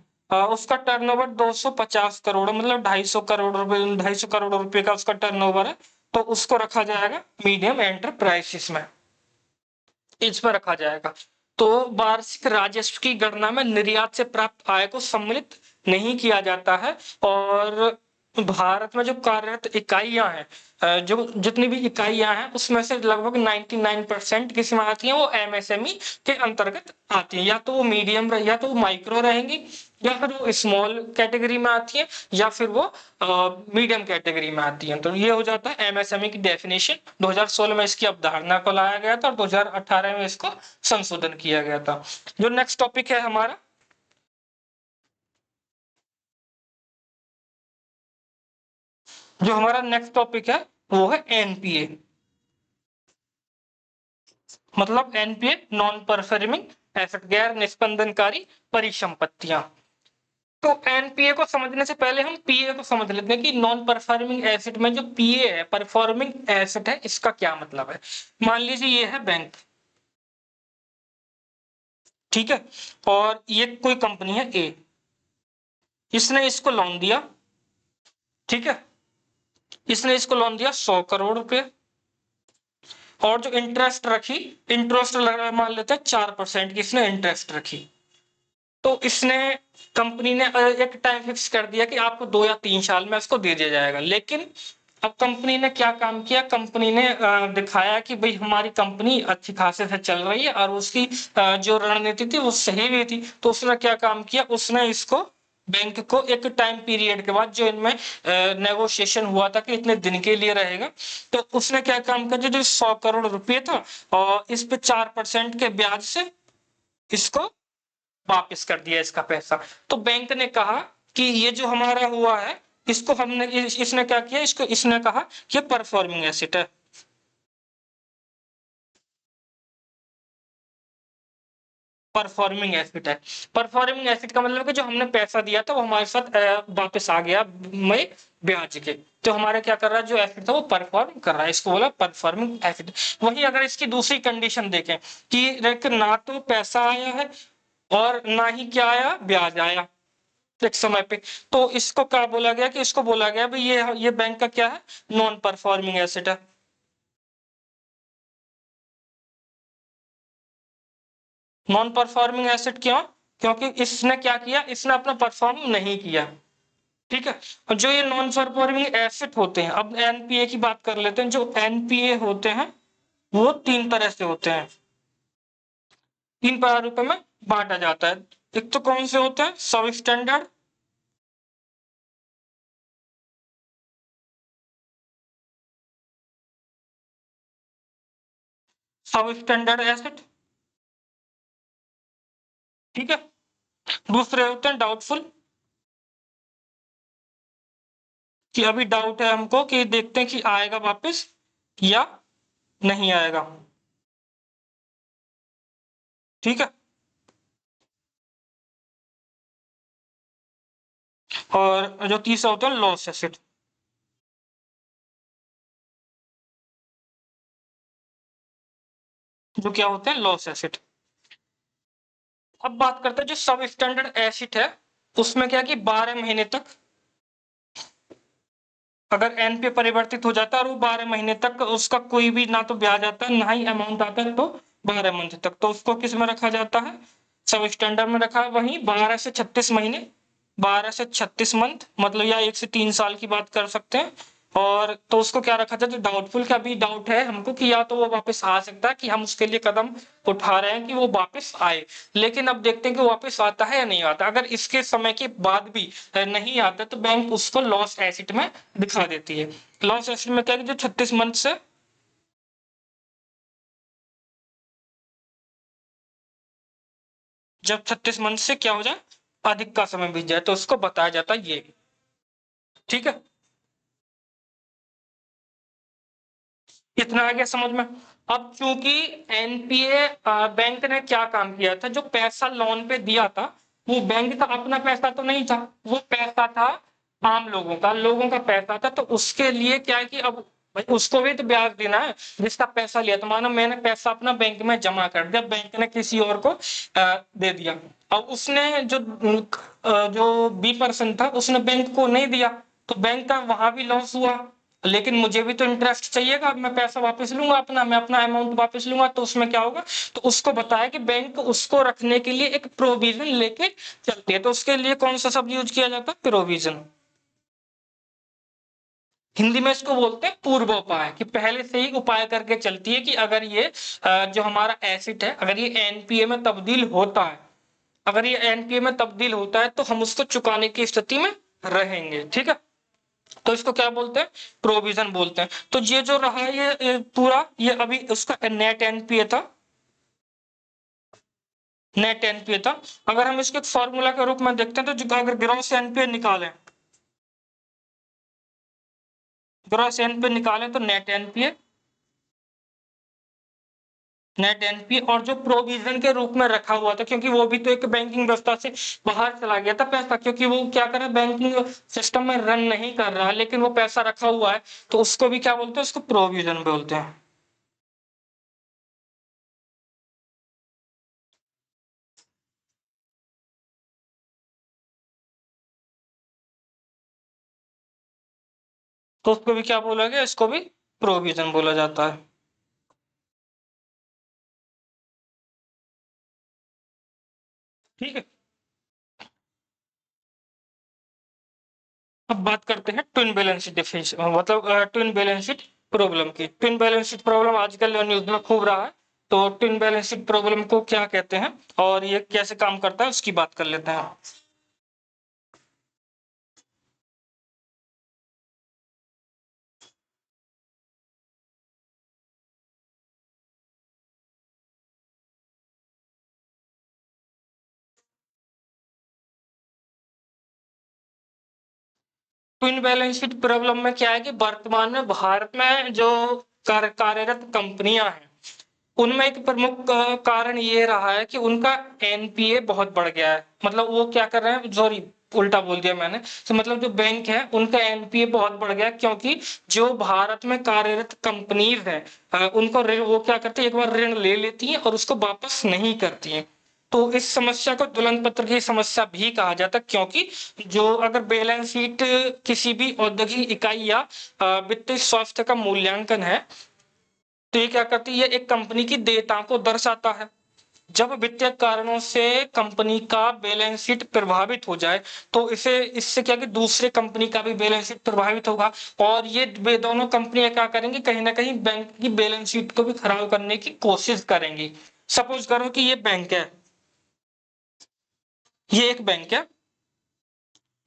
उसका टर्नओवर 250 करोड़, मतलब 250 करोड़ रुपए का उसका टर्नओवर है, तो उसको रखा जाएगा मीडियम एंटरप्राइजेस में, इस पर रखा जाएगा। तो वार्षिक राजस्व की गणना में निर्यात से प्राप्त आय को सम्मिलित नहीं किया जाता है। और भारत में जो कार्यरत इकाइयां हैं, जो जितनी भी इकाइयां हैं, उसमें से लगभग 99% किसमें आती हैं, वो एमएसएमई के अंतर्गत आती है। या तो वो मीडियम, या तो वो माइक्रो रहेंगी, या फिर वो स्मॉल कैटेगरी में आती है, या फिर वो मीडियम कैटेगरी में आती है। तो ये हो जाता है एमएसएमई की डेफिनेशन। 2016 में इसकी अवधारणा को लाया गया था और 2018 में इसको संशोधन किया गया था। जो नेक्स्ट टॉपिक है हमारा, जो हमारा नेक्स्ट टॉपिक है वो है एनपीए। मतलब एनपीए नॉन परफॉर्मिंग एसेट, गैर निस्पंदनकारी परिसंपत्तियां। तो एनपीए को समझने से पहले हम पीए को समझ लेते हैं कि नॉन परफॉर्मिंग एसेट में जो पीए है, परफॉर्मिंग एसेट है, इसका क्या मतलब है। मान लीजिए ये है बैंक, ठीक है, और ये कोई कंपनी है ए, इसने इसको लोन दिया, ठीक है, इसने इसको लोन दिया 100 करोड़ रुपए, और जो इंटरेस्ट रखी, इंटरेस्ट मान लेते हैं 4% की इसने इंटरेस्ट रखी। तो इसने, कंपनी ने एक टाइम फिक्स कर दिया कि आपको 2 या 3 साल में इसको दे दिया जाएगा। लेकिन अब कंपनी ने क्या काम किया, कंपनी ने दिखाया कि भाई हमारी कंपनी अच्छी खासे से चल रही है और उसकी जो रणनीति थी वो सही भी थी। तो उसने क्या काम किया, उसने इसको, बैंक को एक टाइम पीरियड के बाद, जो इनमें नेगोशिएशन हुआ था कि इतने दिन के लिए रहेगा, तो उसने क्या काम किया, जो 100 करोड़ रुपए था, और इस पे 4% के ब्याज से इसको वापस कर दिया इसका पैसा। तो बैंक ने कहा कि ये जो हमारा हुआ है, इसको हमने, इसने क्या किया, इसको इसने कहा कि परफॉर्मिंग एसेट है। परफॉर्मिंग एसेट है, परफॉर्मिंग एसेट का मतलब है कि जो हमने पैसा दिया था वो हमारे साथ वापस आ गया मई ब्याज के। तो हमारे क्या कर रहा है, जो एसेट था वो परफॉर्म कर रहा है, इसको बोला परफॉर्मिंग एसेट। वहीं अगर इसकी दूसरी कंडीशन देखें कि ना तो पैसा आया है और ना ही क्या आया, ब्याज आया एक समय पे, तो इसको क्या बोला गया, कि इसको बोला गया भाई ये बैंक का क्या है, नॉन परफॉर्मिंग एसेट है। नॉन परफॉर्मिंग एसेट क्यों, क्योंकि इसने क्या किया, इसने अपना परफॉर्म नहीं किया, ठीक है। और जो ये नॉन परफॉर्मिंग एसेट होते हैं, अब एनपीए की बात कर लेते हैं। जो एनपीए होते हैं वो 3 तरह से होते हैं, 3 प्रारूप में बांटा जाता है। एक तो कौन से होते हैं, सब स्टैंडर्ड, सब स्टैंडर्ड एसेट, ठीक है। दूसरे होते हैं डाउटफुल, कि अभी डाउट है हमको, कि देखते हैं कि आएगा वापस या नहीं आएगा, ठीक है। और जो तीसरा होता है लॉस एसेट, जो क्या होते हैं, लॉस एसेट। अब बात करते हैं जो सब स्टैंडर्ड एसेट है, उसमें क्या कि 12 महीने तक अगर एन पे परिवर्तित हो जाता है और वो 12 महीने तक उसका कोई भी ना तो ब्याज आता है ना ही अमाउंट आता है, तो 12 मंथ तक, तो उसको किस में रखा जाता है, सब स्टैंडर्ड में रखा है। वहीं 12 से 36 महीने, 12 से 36 मंथ, मतलब या 1 से 3 साल की बात कर सकते हैं, और तो उसको क्या रखा था, तो डाउटफुल का भी डाउट है हमको कि या तो वो वापस आ सकता है, कि हम उसके लिए कदम उठा रहे हैं कि वो वापस आए। लेकिन अब देखते हैं कि वो वापस आता है या नहीं आता। अगर इसके समय के बाद भी नहीं आता तो बैंक उसको लॉस एसेट में दिखा देती है। लॉस एसेट में क्या है कि जो 36 मंथ से जब 36 मंथ से क्या हो जाए, अधिक का समय बीत जाए, तो उसको बताया जाता है ये। ठीक है, इतना आ गया समझ में। अब चूंकि एनपीए बैंक ने क्या काम किया था, जो पैसा लोन पे दिया था वो बैंक का अपना पैसा तो नहीं था, वो पैसा था आम लोगों का पैसा था। तो उसके लिए क्या है कि अब भाई उसको भी तो ब्याज देना है जिसका पैसा लिया। तो मानो मैंने पैसा अपना बैंक में जमा कर दिया, बैंक ने किसी और को दे दिया। अब उसने जो बी पर्सन था उसने बैंक को नहीं दिया, तो बैंक का वहां भी लॉस हुआ। लेकिन मुझे भी तो इंटरेस्ट चाहिएगा, मैं पैसा वापस लूंगा अपना, मैं अपना अमाउंट वापस लूंगा, तो उसमें क्या होगा, तो उसको बताया कि बैंक उसको रखने के लिए एक प्रोविजन लेके चलती है। तो उसके लिए कौन सा शब्द यूज किया जाता है, प्रोविजन। हिंदी में इसको बोलते हैं पूर्व उपाय, कि पहले से ही उपाय करके चलती है कि अगर ये जो हमारा एसिड है अगर ये एनपीए में तब्दील होता है, अगर ये एनपीए में तब्दील होता है तो हम उसको चुकाने की स्थिति में रहेंगे। ठीक है, तो इसको क्या बोलते हैं, प्रोविजन बोलते हैं। तो ये जो रहा है ये पूरा, ये अभी उसका नेट एनपीए था, नेट एनपीए था। अगर हम इसके फॉर्मूला के रूप में देखते हैं तो जो अगर ग्रॉस एनपीए निकालें, ग्रॉस एनपीए निकालें तो नेट एनपी और जो प्रोविजन के रूप में रखा हुआ था, क्योंकि वो भी तो एक बैंकिंग व्यवस्था से बाहर चला गया था पैसा, क्योंकि वो क्या कर रहा है, बैंकिंग सिस्टम में रन नहीं कर रहा है लेकिन वो पैसा रखा हुआ है, तो उसको भी क्या बोलते हैं, उसको प्रोविजन बोलते हैं। तो उसको भी क्या बोला गया, इसको भी प्रोविजन बोला जाता है। ठीक है, अब बात करते हैं ट्विन बैलेंस शीट डिफिनेशन, मतलब ट्विन बैलेंस शीट प्रॉब्लम की। ट्विन बैलेंस शीट प्रॉब्लम आजकल न्यूज में खूब रहा है। तो ट्विन बैलेंस शीट प्रॉब्लम को क्या कहते हैं और ये कैसे काम करता है उसकी बात कर लेते हैं। ट्विन बैलेंस शीट प्रॉब्लम में क्या है कि वर्तमान में भारत में जो कार्यरत कंपनियां हैं उनमें एक प्रमुख कारण ये रहा है कि उनका एनपीए बहुत बढ़ गया है। मतलब वो क्या कर रहे हैं, सॉरी उल्टा बोल दिया मैंने, तो मतलब जो बैंक है उनका एनपीए बहुत बढ़ गया, क्योंकि जो भारत में कार्यरत कंपनीज है उनको वो क्या करती है, एक बार ऋण ले लेती है और उसको वापस नहीं करती है। तो इस समस्या को दुलन पत्र की समस्या भी कहा जाता है, क्योंकि जो अगर बैलेंस शीट किसी भी औद्योगिक इकाई या वित्तीय स्वास्थ्य का मूल्यांकन है, तो ये क्या करती है, एक कंपनी की देयता को दर्शाता है। जब वित्तीय कारणों से कंपनी का बैलेंस शीट प्रभावित हो जाए तो इसे इससे क्या कि दूसरे कंपनी का भी बैलेंस शीट प्रभावित होगा, और ये वे दोनों कंपनियां क्या करेंगी, कहीं ना कहीं बैंक की बैलेंस शीट को भी खराब करने की कोशिश करेंगी। सपोज करो कि ये बैंक है, ये एक बैंक है,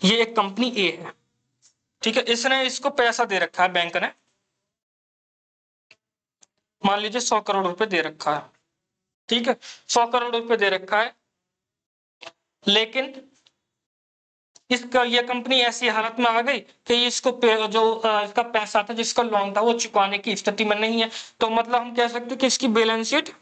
ये एक कंपनी ए है। ठीक है, इसने इसको पैसा दे रखा है बैंक ने, मान लीजिए 100 करोड़ रुपए दे रखा है। ठीक है, 100 करोड़ रुपए दे रखा है, लेकिन इसका ये कंपनी ऐसी हालत में आ गई कि इसको जो इसका पैसा था, जिसका लोन था, वो चुकाने की स्थिति में नहीं है। तो मतलब हम कह सकते हैं कि इसकी बैलेंस शीट,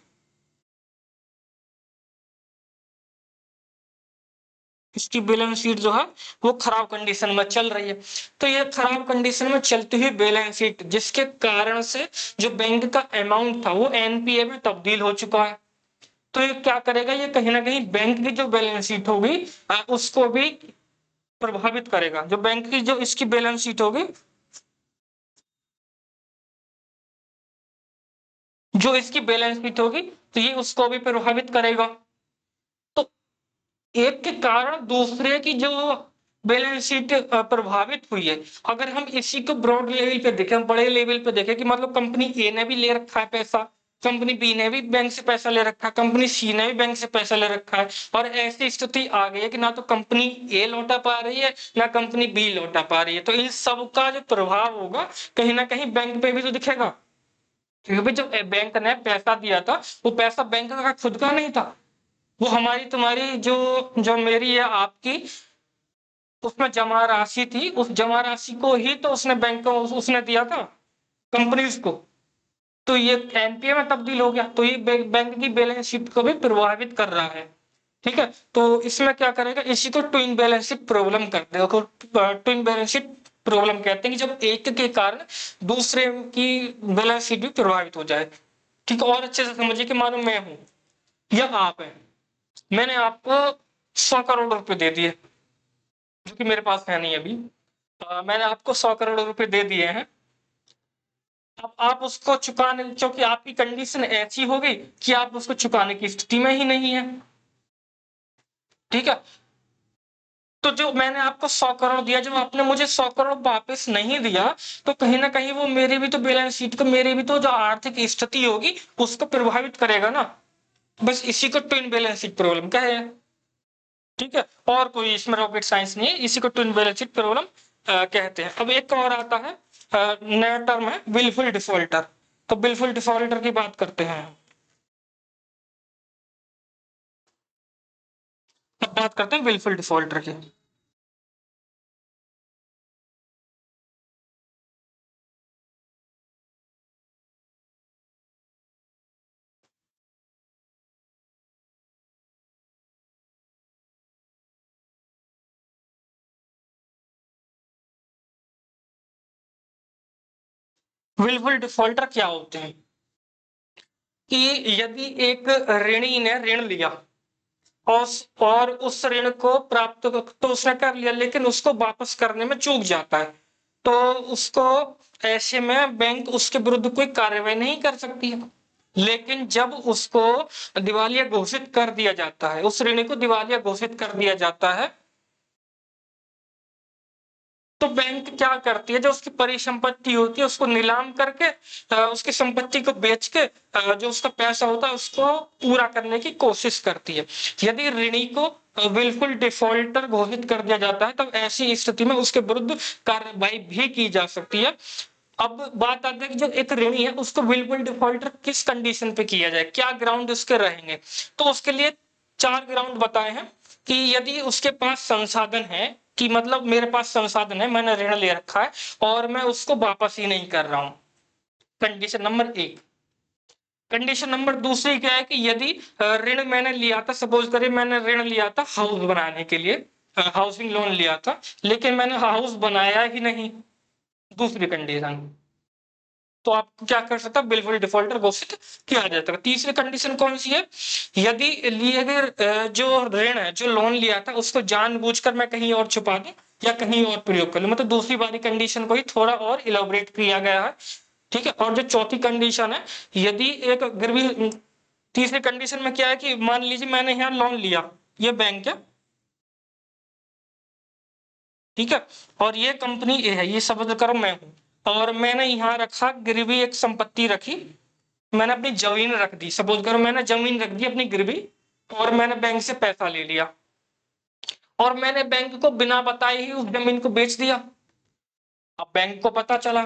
इसकी बैलेंस शीट जो है वो खराब कंडीशन में चल रही है। तो ये खराब कंडीशन में चलती हुई बैलेंस शीट जिसके कारण से जो बैंक का अमाउंट था वो एनपीए में तब्दील हो चुका है। तो ये क्या करेगा, ये कहीं ना कहीं बैंक की जो बैलेंस शीट होगी उसको भी प्रभावित करेगा। जो बैंक की जो इसकी बैलेंस शीट होगी, जो इसकी बैलेंस शीट होगी, तो ये उसको भी प्रभावित करेगा। तो एक के कारण दूसरे की जो बैलेंस शीट प्रभावित हुई है। अगर हम इसी को ब्रॉड लेवल पे देखें, बड़े लेवल पे देखें कि मतलब कंपनी ए ने भी ले रखा है पैसा, कंपनी बी ने भी बैंक से पैसा ले रखा है, कंपनी सी ने भी बैंक से पैसा ले रखा है, और ऐसी स्थिति आ गई है कि ना तो कंपनी ए लौटा पा रही है ना कंपनी बी लौटा पा रही है, तो इन सब का जो प्रभाव होगा कहीं ना कहीं बैंक पे भी तो दिखेगा। क्योंकि जब बैंक ने पैसा दिया था वो पैसा बैंक का खुद का नहीं था, वो हमारी तुम्हारी जो जो मेरी या आपकी उसमें जमा राशि थी, उस जमा राशि को ही तो उसने बैंक को उसने दिया था कंपनीज को। तो ये एनपीए में तब्दील हो गया, तो ये बैंक की बैलेंस शीट को भी प्रभावित कर रहा है। ठीक है, तो इसमें क्या करेगा, इसी को ट्विन बैलेंस शीट प्रॉब्लम कहते हैं। ट्विन बैलेंस शीट प्रॉब्लम कहते हैं कि जब एक के कारण दूसरे की बैलेंस शीट भी प्रभावित हो जाए। ठीक है, और अच्छे से समझिए कि मानो मैं हूं या आप है, मैंने आपको 100 करोड़ रुपए दे दिए जो कि मेरे पास है नहीं अभी। मैंने आपको 100 करोड़ रुपए दे दिए हैं। अब आप उसको चुकाने, क्योंकि आपकी कंडीशन ऐसी हो गई कि आप उसको चुकाने की स्थिति में ही नहीं है। ठीक है, तो जो मैंने आपको 100 करोड़ दिया, जब आपने मुझे 100 करोड़ वापस नहीं दिया, तो कहीं ना कहीं वो मेरी भी तो बैलेंस शीट को, मेरी भी तो जो आर्थिक स्थिति होगी उसको प्रभावित करेगा ना। बस इसी को ट्विन बैलेंस शीट प्रॉब्लम कहे हैं। ठीक है, और कोई इसमें रॉकेट साइंस नहीं है, इसी को ट्विन बैलेंस शीट प्रॉब्लम कहते हैं। अब एक और आता है नया टर्म है विलफुल डिफॉल्टर। तो विलफुल डिफॉल्टर की बात करते हैं। अब बात करते हैं विलफुल डिफॉल्टर की। विलफुल डिफॉल्टर क्या होते हैं कि यदि एक ऋणी ने ऋण लिया और उस ऋण को प्राप्त तो उसने कर लिया, लेकिन उसको वापस करने में चूक जाता है, तो उसको ऐसे में बैंक उसके विरुद्ध कोई कार्रवाई नहीं कर सकती है। लेकिन जब उसको दिवालिया घोषित कर दिया जाता है, उस ऋणी को दिवालिया घोषित कर दिया जाता है, तो बैंक क्या करती है, जो उसकी परिसंपत्ति होती है उसको नीलाम करके उसकी संपत्ति को बेच के जो उसका पैसा होता है उसको पूरा करने की कोशिश करती है। यदि ऋणी को बिल्कुल डिफॉल्टर घोषित कर दिया जाता है, तब ऐसी स्थिति में उसके विरुद्ध कार्रवाई भी की जा सकती है। अब बात आती है कि जो एक ऋणी है उसको बिल्कुल डिफॉल्टर किस कंडीशन पे किया जाए, क्या ग्राउंड उसके रहेंगे। तो उसके लिए 4 ग्राउंड बताए हैं कि यदि उसके पास संसाधन है, कि मतलब मेरे पास संसाधन है, मैंने ऋण ले रखा है और मैं उसको वापस ही नहीं कर रहा हूं, कंडीशन नंबर 1। कंडीशन नंबर दूसरी क्या है कि यदि ऋण मैंने लिया था, सपोज करिए मैंने ऋण लिया था हाउस बनाने के लिए, हाउसिंग लोन लिया था, लेकिन मैंने हाउस बनाया ही नहीं, दूसरी कंडीशन, तो आप क्या कर सकते हैं, बिल्कुल डिफॉल्टर घोषित किया जाता है। तीसरी कंडीशन कौन सी है, यदि लिए गए जो ऋण है, जो लोन लिया था, उसको जानबूझकर मैं कहीं और छुपा दूं या कहीं और प्रयोग कर लूं, मतलब दूसरी वाली कंडीशन को ही थोड़ा और इलाबोरेट किया गया है। ठीक है, और जो चौथी कंडीशन है, यदि एक गिरवी, तीसरी कंडीशन में क्या है कि मान लीजिए मैंने यहाँ लोन लिया, ये बैंक है, ठीक है, और ये कंपनी ए है, ये समझ करो मैं हूं, और मैंने यहाँ रखा गिरवी, एक संपत्ति रखी, मैंने अपनी जमीन रख दी, सपोज करो मैंने जमीन रख दी अपनी गिरवी, और मैंने बैंक से पैसा ले लिया, और मैंने बैंक को बिना बताए ही उस जमीन को बेच दिया। अब बैंक को पता चला,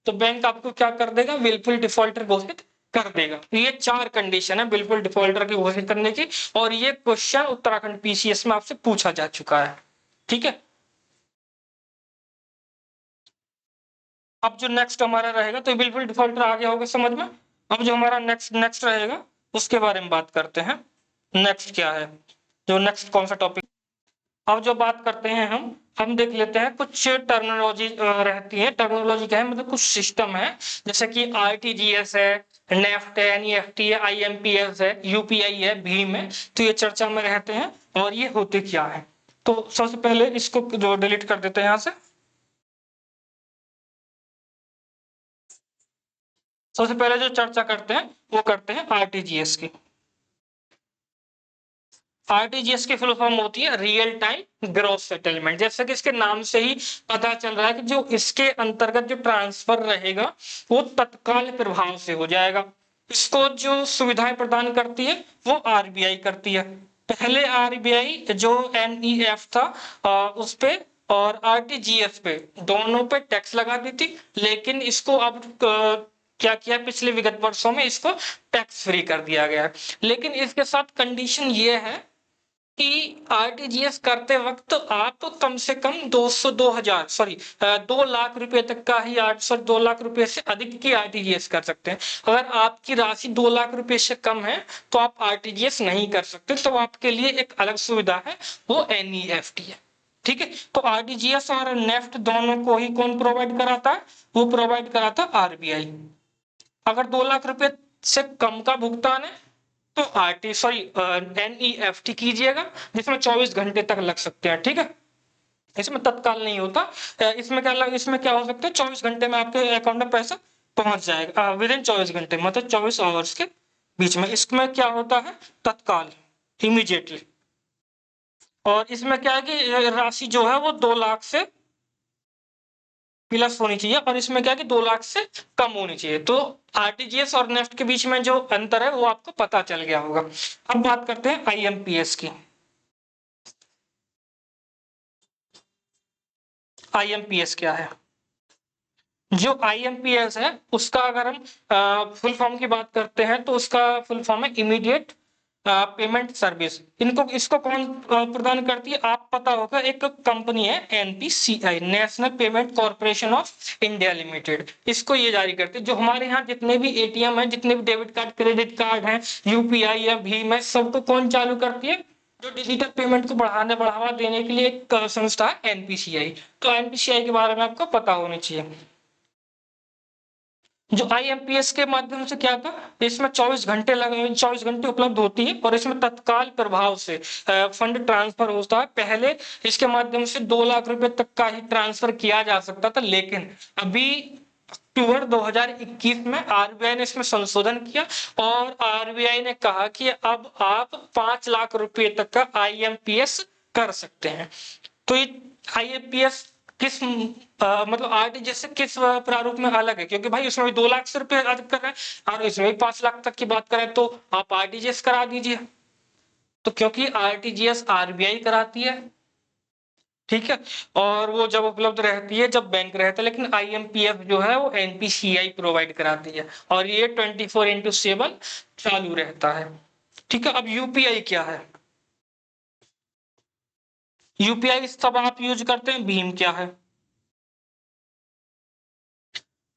तो बैंक आपको क्या कर देगा, विलफुल डिफॉल्टर घोषित कर देगा। तो ये 4 कंडीशन है विलफुल डिफॉल्टर की घोषित करने की, और ये क्वेश्चन उत्तराखंड पीसीएस में आपसे पूछा जा चुका है। ठीक है, अब जो नेक्स्ट हमारा रहेगा, तो बिल्कुल डिफॉल्टर आ गया होगा समझ में। अब जो हमारा नेक्स्ट नेक्स्ट रहेगा उसके बारे में बात करते हैं। नेक्स्ट क्या है, जो नेक्स्ट कौन सा टॉपिक, अब जो बात करते हैं हम देख लेते हैं कुछ टर्मिनोलॉजी रहती है। टर्मिनोलॉजी क्या है, मतलब कुछ सिस्टम है, जैसे कि आरटीजीएस है, नेफ्ट है, एनईएफटी है, आईएमपीएस है, यूपीआई है, भीम है, तो ये चर्चा में रहते हैं। और ये होते क्या है, तो सबसे पहले इसको जो डिलीट कर देते हैं यहाँ से। सबसे पहले जो चर्चा करते हैं वो करते हैं आरटीजीएस की। आरटीजीएस की फुल फॉर्म होती है रियल टाइम ग्रॉस सेटलमेंट। जैसे कि इसके नाम से ही पता चल रहा है कि जो इसके अंतर्गत जो ट्रांसफर रहेगा वो तत्काल प्रभाव से हो जाएगा। इसको जो सुविधाएं प्रदान करती है वो आरबीआई करती है। पहले आरबीआई जो एनईएफ था उस पे और आरटीजीएस पे दोनों पे टैक्स लगा दी थी, लेकिन इसको अब क्या किया पिछले विगत वर्षों में इसको टैक्स फ्री कर दिया गया है। लेकिन इसके साथ कंडीशन ये है कि आरटीजीएस करते वक्त आप कम से कम 2 लाख रुपए तक का ही 2 लाख रुपए से अधिक की आरटीजीएस कर सकते हैं। अगर आपकी राशि 2 लाख रुपए से कम है तो आप आरटीजीएस नहीं कर सकते। तो आपके लिए एक अलग सुविधा है, वो एनईएफटी है। ठीक है, तो आरटीजीएस और नेफ्ट दोनों को ही कौन प्रोवाइड कराता है? वो प्रोवाइड कराता है आरबीआई। अगर 2 लाख रुपए से कम का भुगतान है तो एनईएफटी कीजिएगा, जिसमें 24 घंटे तक लग सकते हैं। ठीक है, इसमें तत्काल नहीं होता। इसमें क्या हो सकता है, 24 घंटे में आपके अकाउंट में पैसा पहुंच जाएगा, विद इन 24 घंटे, मतलब 24 आवर्स के बीच में। इसमें क्या होता है, तत्काल, इमीडिएटली। और इसमें क्या है कि राशि जो है वो 2 लाख से प्लस होनी चाहिए, और इसमें क्या है कि 2 लाख से कम होनी चाहिए। तो आरटीजीएस और नेफ्ट के बीच में जो अंतर है वो आपको पता चल गया होगा। अब बात करते हैं आईएमपीएस की। आईएमपीएस क्या है? जो आईएमपीएस है उसका अगर हम फुल फॉर्म की बात करते हैं तो उसका फुल फॉर्म है इमीडिएट पेमेंट सर्विस। इसको कौन प्रदान करती है? आप पता होगा, एक कंपनी है NPCI, national payment corporation of India limited. इसको ये जारी करती है। जो हमारे यहाँ जितने भी एटीएम है, जितने भी डेबिट कार्ड क्रेडिट कार्ड हैं, यूपीआई या भीम है, सबको कौन चालू करती है? जो डिजिटल पेमेंट को बढ़ावा देने के लिए एक संस्था है एनपीसीआई। तो एनपीसीआई के बारे में आपको पता होनी चाहिए। जो आईएमपीएस के माध्यम से क्या था, इसमें 24 घंटे उपलब्ध होती है, और इसमें तत्काल प्रभाव से फंड ट्रांसफर होता है। पहले इसके माध्यम से 2 लाख रुपए तक का ही ट्रांसफर किया जा सकता था, लेकिन अभी अक्टूबर 2021 में आरबीआई ने इसमें संशोधन किया, और आरबीआई ने कहा कि अब आप 5 लाख रुपए तक का आईएमपीएस कर सकते हैं। तो ये आईएमपीएस किस मतलब आरटीजीएस से किस प्रारूप में अलग है? क्योंकि भाई उसमें भी 2 लाख से रुपए अधिक कर रहे हैं, और इसमें भी 5 लाख तक की बात करें तो आप आरटीजीएस करा दीजिए। तो क्योंकि आरटीजीएस आरबीआई कराती है, ठीक है, और वो जब उपलब्ध रहती है जब बैंक रहता है, लेकिन आईएमपीएस जो है वो एनपीसीआई प्रोवाइड कराती है, और ये 24/7 चालू रहता है। ठीक है, अब यूपीआई क्या है? यूपीआई सब आप यूज करते हैं। भीम क्या है?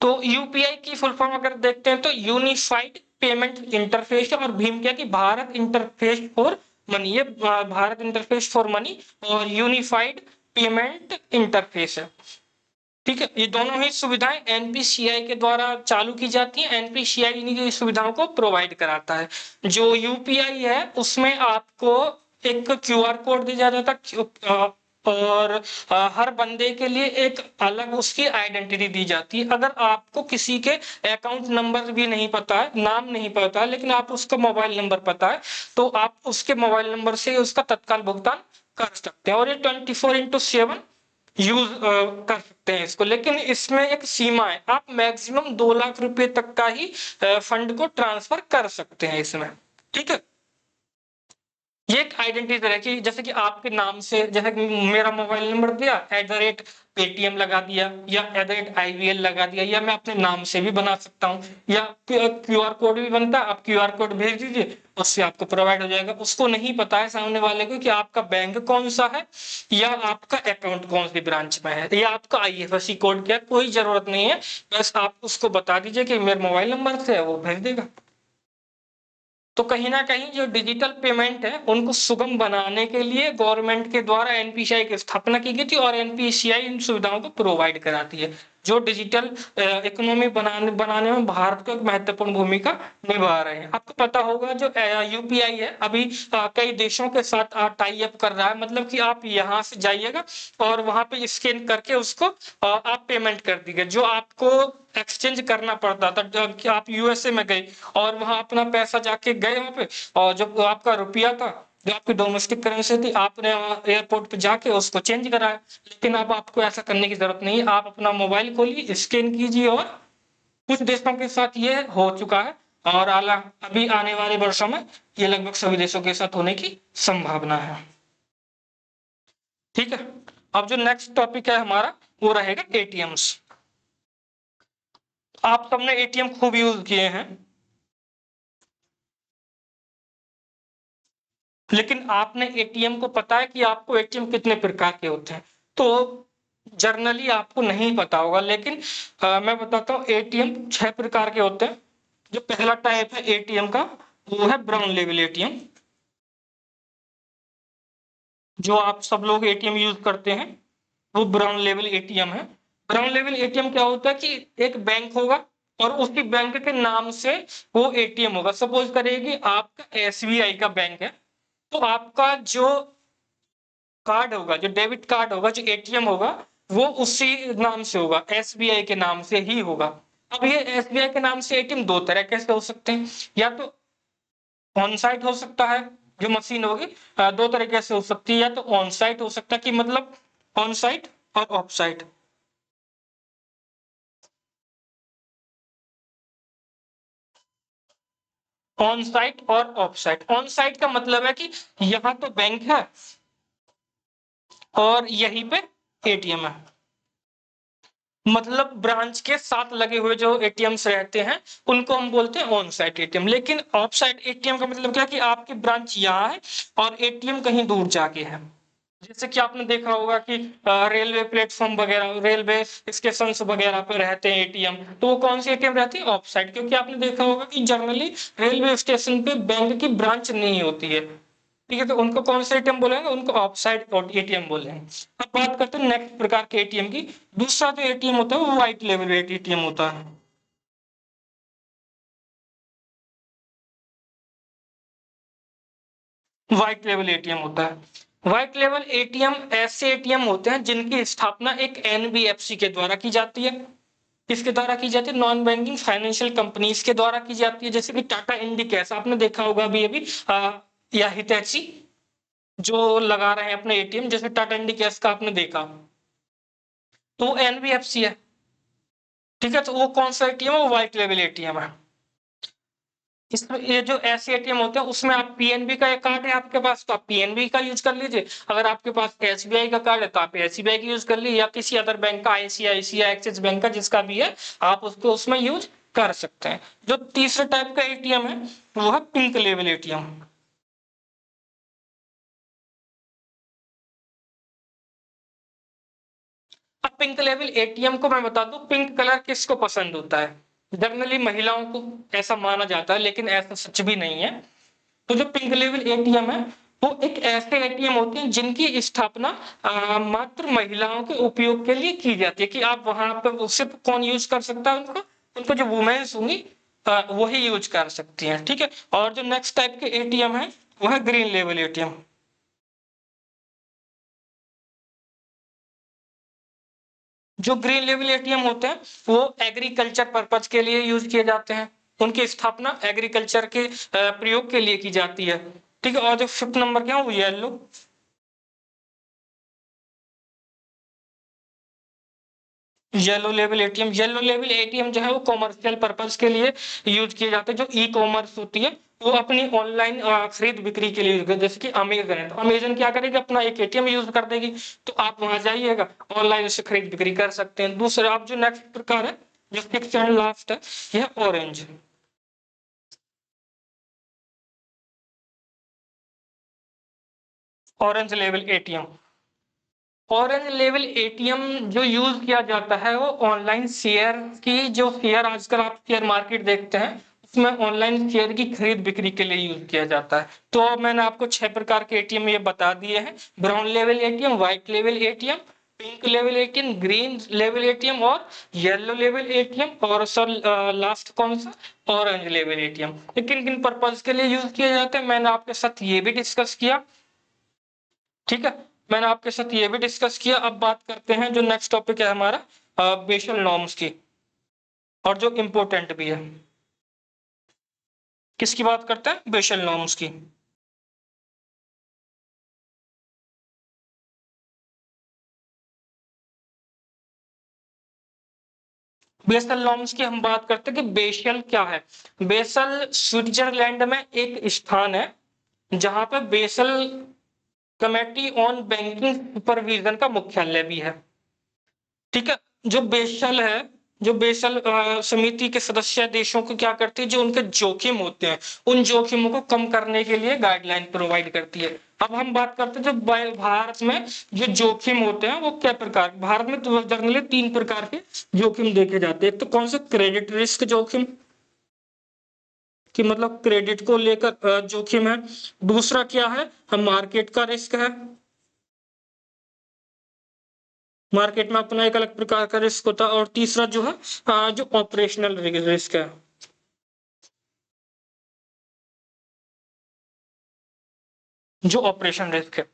तो यूपीआई की फुल फॉर्म अगर देखते हैं तो यूनिफाइड पेमेंट इंटरफेस, और भीम क्या कि भारत इंटरफेस फॉर मनी। ये भारत इंटरफेस फॉर मनी और यूनिफाइड पेमेंट इंटरफेस है। ठीक है, ये दोनों ही सुविधाएं एनपीसीआई के द्वारा चालू की जाती हैं। एनपीसीआई इन्हीं सुविधाओं को प्रोवाइड कराता है। जो यूपीआई है उसमें आपको एक क्यूआर कोड दिया जाता है, और हर बंदे के लिए एक अलग उसकी आइडेंटिटी दी जाती है। अगर आपको किसी के अकाउंट नंबर भी नहीं पता है, नाम नहीं पता है, लेकिन आप उसका मोबाइल नंबर पता है, तो आप उसके मोबाइल नंबर से उसका तत्काल भुगतान कर सकते हैं, और ये 24/7 यूज कर सकते हैं इसको। लेकिन इसमें एक सीमा है, आप मैक्सिमम 2 लाख रुपए तक का ही फंड को ट्रांसफर कर सकते हैं इसमें। ठीक है, ये एक आइडेंटिटी है कि जैसे कि आपके नाम से, जैसे कि मेरा मोबाइल नंबर दिया @पेटीएम लगा दिया, या @IVL लगा दिया, या मैं अपने नाम से भी बना सकता हूँ, या क्यूआर कोड भी बनता है। आप क्यूआर कोड भेज दीजिए, उससे आपको प्रोवाइड हो जाएगा। उसको नहीं पता है सामने वाले को कि आपका बैंक कौन सा है, या आपका अकाउंट कौन सी ब्रांच में है, या आपका आईएफएससी कोड क्या है, कोई जरूरत नहीं है। बस आप उसको बता दीजिए कि मेरे मोबाइल नंबर से है, वो भेज देगा। तो कहीं ना कहीं जो डिजिटल पेमेंट है उनको सुगम बनाने के लिए गवर्नमेंट के द्वारा एनपीसीआई की स्थापना की गई थी, और एनपीसीआई इन सुविधाओं को प्रोवाइड कराती है, जो डिजिटल इकोनॉमी बनाने में भारत को एक महत्वपूर्ण भूमिका निभा रहे हैं। आपको पता होगा जो यूपीआई है अभी कई देशों के साथ टाई अप कर रहा है, मतलब कि आप यहाँ से जाइएगा और वहां पे स्कैन करके उसको आप पेमेंट कर दीजिए। जो आपको एक्सचेंज करना पड़ता था कि आप यूएसए में गए और वहां अपना पैसा जाके गए वहां पे, और जब आपका रुपया था जो आपकी डोमेस्टिक करेंसी थी आपने एयरपोर्ट पे जाके उसको चेंज कराया, लेकिन अब आपको ऐसा करने की जरूरत नहीं है। आप अपना मोबाइल खोलिए, स्कैन कीजिए और कुछ देशों के साथ ये हो चुका है और अभी आने वाले वर्षों में ये लगभग सभी देशों के साथ होने की संभावना है। ठीक है, अब जो नेक्स्ट टॉपिक है हमारा वो रहेगा एटीएम्स। आप सबने एटीएम खूब यूज किए हैं, लेकिन आपने एटीएम को पता है कि आपको एटीएम कितने प्रकार के होते हैं? तो जर्नली आपको नहीं पता होगा, लेकिन मैं बताता हूँ एटीएम 6 प्रकार के होते हैं। जो पहला टाइप है एटीएम का वो है ब्राउन लेवल एटीएम। जो आप सब लोग एटीएम यूज करते हैं वो ब्राउन लेवल एटीएम है। ब्राउन लेवल एटीएम क्या होता है कि एक बैंक होगा और उसी बैंक के नाम से वो एटीएम होगा। सपोज करिए कि आपका एसबीआई का बैंक है, तो आपका जो कार्ड होगा, जो डेबिट कार्ड होगा, जो एटीएम होगा, वो उसी नाम से होगा, एसबीआई के नाम से ही होगा। अब ये एसबीआई के नाम से एटीएम दो तरह कैसे हो सकते हैं? या तो ऑन साइट हो सकता है, जो मशीन होगी दो तरीके से हो सकती है, या तो ऑन साइट हो सकता है कि मतलब ऑन साइट और ऑफ साइट। ऑन साइट और ऑफ साइट। ऑन साइट का मतलब है कि यहाँ तो बैंक है और यहीं पे एटीएम है, मतलब ब्रांच के साथ लगे हुए जो एटीएम्स रहते हैं उनको हम बोलते हैं ऑन साइट एटीएम। लेकिन ऑफ साइट एटीएम का मतलब क्या है कि आपकी ब्रांच यहाँ है और एटीएम कहीं दूर जाके है। जैसे कि आपने देखा होगा कि रेलवे प्लेटफॉर्म वगैरह, रेलवे स्टेशन वगैरह पे रहते हैं एटीएम, तो वो कौन सी एटीएम रहती है? Of side. क्योंकि आपने देखा होगा कि जनरली रेलवे स्टेशन पे बैंक की ब्रांच नहीं होती है, ठीक है, तो उनको कौन सा एटीएम बोलेंगे? उनको ऑफ साइड एटीएम बोलेंगे। अब बात करते हैं नेक्स्ट प्रकार के एटीएम की। दूसरा जो एटीएम होता है वो व्हाइट लेवल एटीएम होता है। व्हाइट लेवल एटीएम होता है। व्हाइट लेवल एटीएम ऐसे एटीएम होते हैं जिनकी स्थापना एक एनबीएफसी के द्वारा की जाती है। किसके द्वारा की जाती है? नॉन बैंकिंग फाइनेंशियल कंपनीज के द्वारा की जाती है। जैसे कि टाटा इंडिकैश आपने देखा होगा अभी अभी, या हितैची जो लगा रहे हैं अपने एटीएम, जैसे टाटा इंडिकैश का आपने देखा, तो वो एनबीएफसी है। ठीक है, तो वो कौन सा एटीएम है? वो व्हाइट लेवल एटीएम है। इसमें ये जो ऐसे एटीएम होते हैं उसमें आप पीएनबी का एक कार्ड है आपके पास, तो आप पीएनबी का यूज कर लीजिए। अगर आपके पास एसबीआई का कार्ड है तो आप एसबीआई का यूज कर लीजिए, या किसी अदर बैंक का, आईसीआईसीआई, एक्सिस बैंक का, जिसका भी है आप उसको उसमें यूज कर सकते हैं। जो तीसरे टाइप का एटीएम है वो है पिंक लेवल एटीएम। अब पिंक लेवल एटीएम को मैं बता दूं, पिंक कलर किसको पसंद होता है? जनरली महिलाओं को ऐसा माना जाता है, लेकिन ऐसा सच भी नहीं है। तो जो पिंक लेवल एटीएम है वो एक ऐसे एटीएम होते हैं जिनकी स्थापना मात्र महिलाओं के उपयोग के लिए की जाती है, कि आप वहां पर सिर्फ कौन यूज कर सकता है उनको? उनको जो वुमेन्स होंगी वही यूज कर सकती हैं। ठीक है, और जो नेक्स्ट टाइप के एटीएम है वो है ग्रीन लेवल एटीएम। जो ग्रीन लेवल एटीएम होते हैं वो एग्रीकल्चर पर्पज के लिए यूज किए जाते हैं। उनकी स्थापना एग्रीकल्चर के प्रयोग के लिए की जाती है। ठीक है, और जो फिफ्थ नंबर के हैं वो येलो। येलो लेवल एटीएम जो है वो कॉमर्शियल पर्पज के लिए यूज किए जाते हैं। जो ई कॉमर्स होती है वो अपनी ऑनलाइन खरीद बिक्री के लिए यूज करते हैं। जैसे कि अमेजन है, तो अमेजन क्या करेगी? अपना एक एटीएम यूज कर देगी, तो आप वहां जाइएगा, ऑनलाइन उससे खरीद बिक्री कर सकते हैं। दूसरा आप जो नेक्स्ट प्रकार है, जो सिक्स एंड लास्ट है, यह orange. Orange level ATM. Orange level ATM जो यूज किया जाता है वो ऑनलाइन शेयर की, जो शेयर आजकल आप शेयर मार्केट देखते हैं उसमें ऑनलाइन शेयर की खरीद बिक्री के लिए यूज किया जाता है। तो मैंने आपको 6 प्रकार के एटीएम ये बता दिए हैं। Brown level ATM, white level ATM, pink level ATM, green level ATM और येलो लेवल एटीएम, और सर लास्ट कौन सा? Orange level ATM. ये किन किन पर्पज के लिए यूज किए जाते हैं मैंने आपके साथ ये भी डिस्कस किया। ठीक है, मैंने आपके साथ ये भी डिस्कस किया। अब बात करते हैं जो नेक्स्ट टॉपिक है हमारा बेशल नॉर्म्स की, और जो इम्पोर्टेंट भी है। किसकी बात करते हैं? बेशल नॉर्म्स की। बेसल नॉर्म्स की हम बात करते हैं कि बेसल क्या है। बेसल स्विट्जरलैंड में एक स्थान है जहां पर basal committee on banking supervision का मुख्यालय भी है। ठीक है। जो बेसल है, जो बेसल समिति के सदस्य देशों को क्या करती है, जो उनके जोखिम होते हैं उन जोखिमों को कम करने के लिए गाइडलाइन प्रोवाइड करती है। अब हम बात करते हैं जो भारत में जो जोखिम होते हैं वो क्या प्रकार, भारत में तो जनरली 3 प्रकार के जोखिम देखे जाते हैं। एक तो कौन सा, क्रेडिट रिस्क जोखिम, कि मतलब क्रेडिट को लेकर जोखिम है। दूसरा क्या है, मार्केट का रिस्क है, मार्केट में अपना एक अलग प्रकार का रिस्क होता है। और तीसरा जो है जो ऑपरेशनल रिस्क है, जो ऑपरेशन रिस्क है।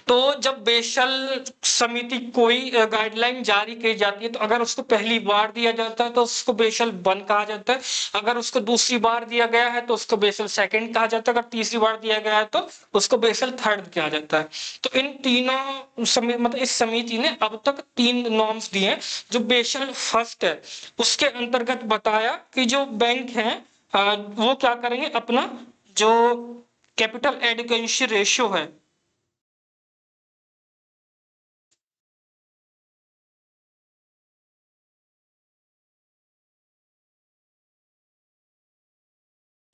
तो जब बेसल समिति कोई गाइडलाइन जारी की जाती है तो अगर उसको पहली बार दिया जाता है तो उसको बेसल 1 कहा जाता है, अगर उसको दूसरी बार दिया गया है तो उसको बेसल 2 कहा जाता है, अगर तीसरी बार दिया गया है तो उसको बेसल 3 कहा जाता है। तो इन तीनों मतलब इस समिति ने अब तक 3 नॉर्म्स दिए हैं। जो बेसल फर्स्ट है उसके अंतर्गत बताया कि जो बैंक है वो क्या करेंगे, अपना जो कैपिटल एडिक्वेंसी रेशियो है,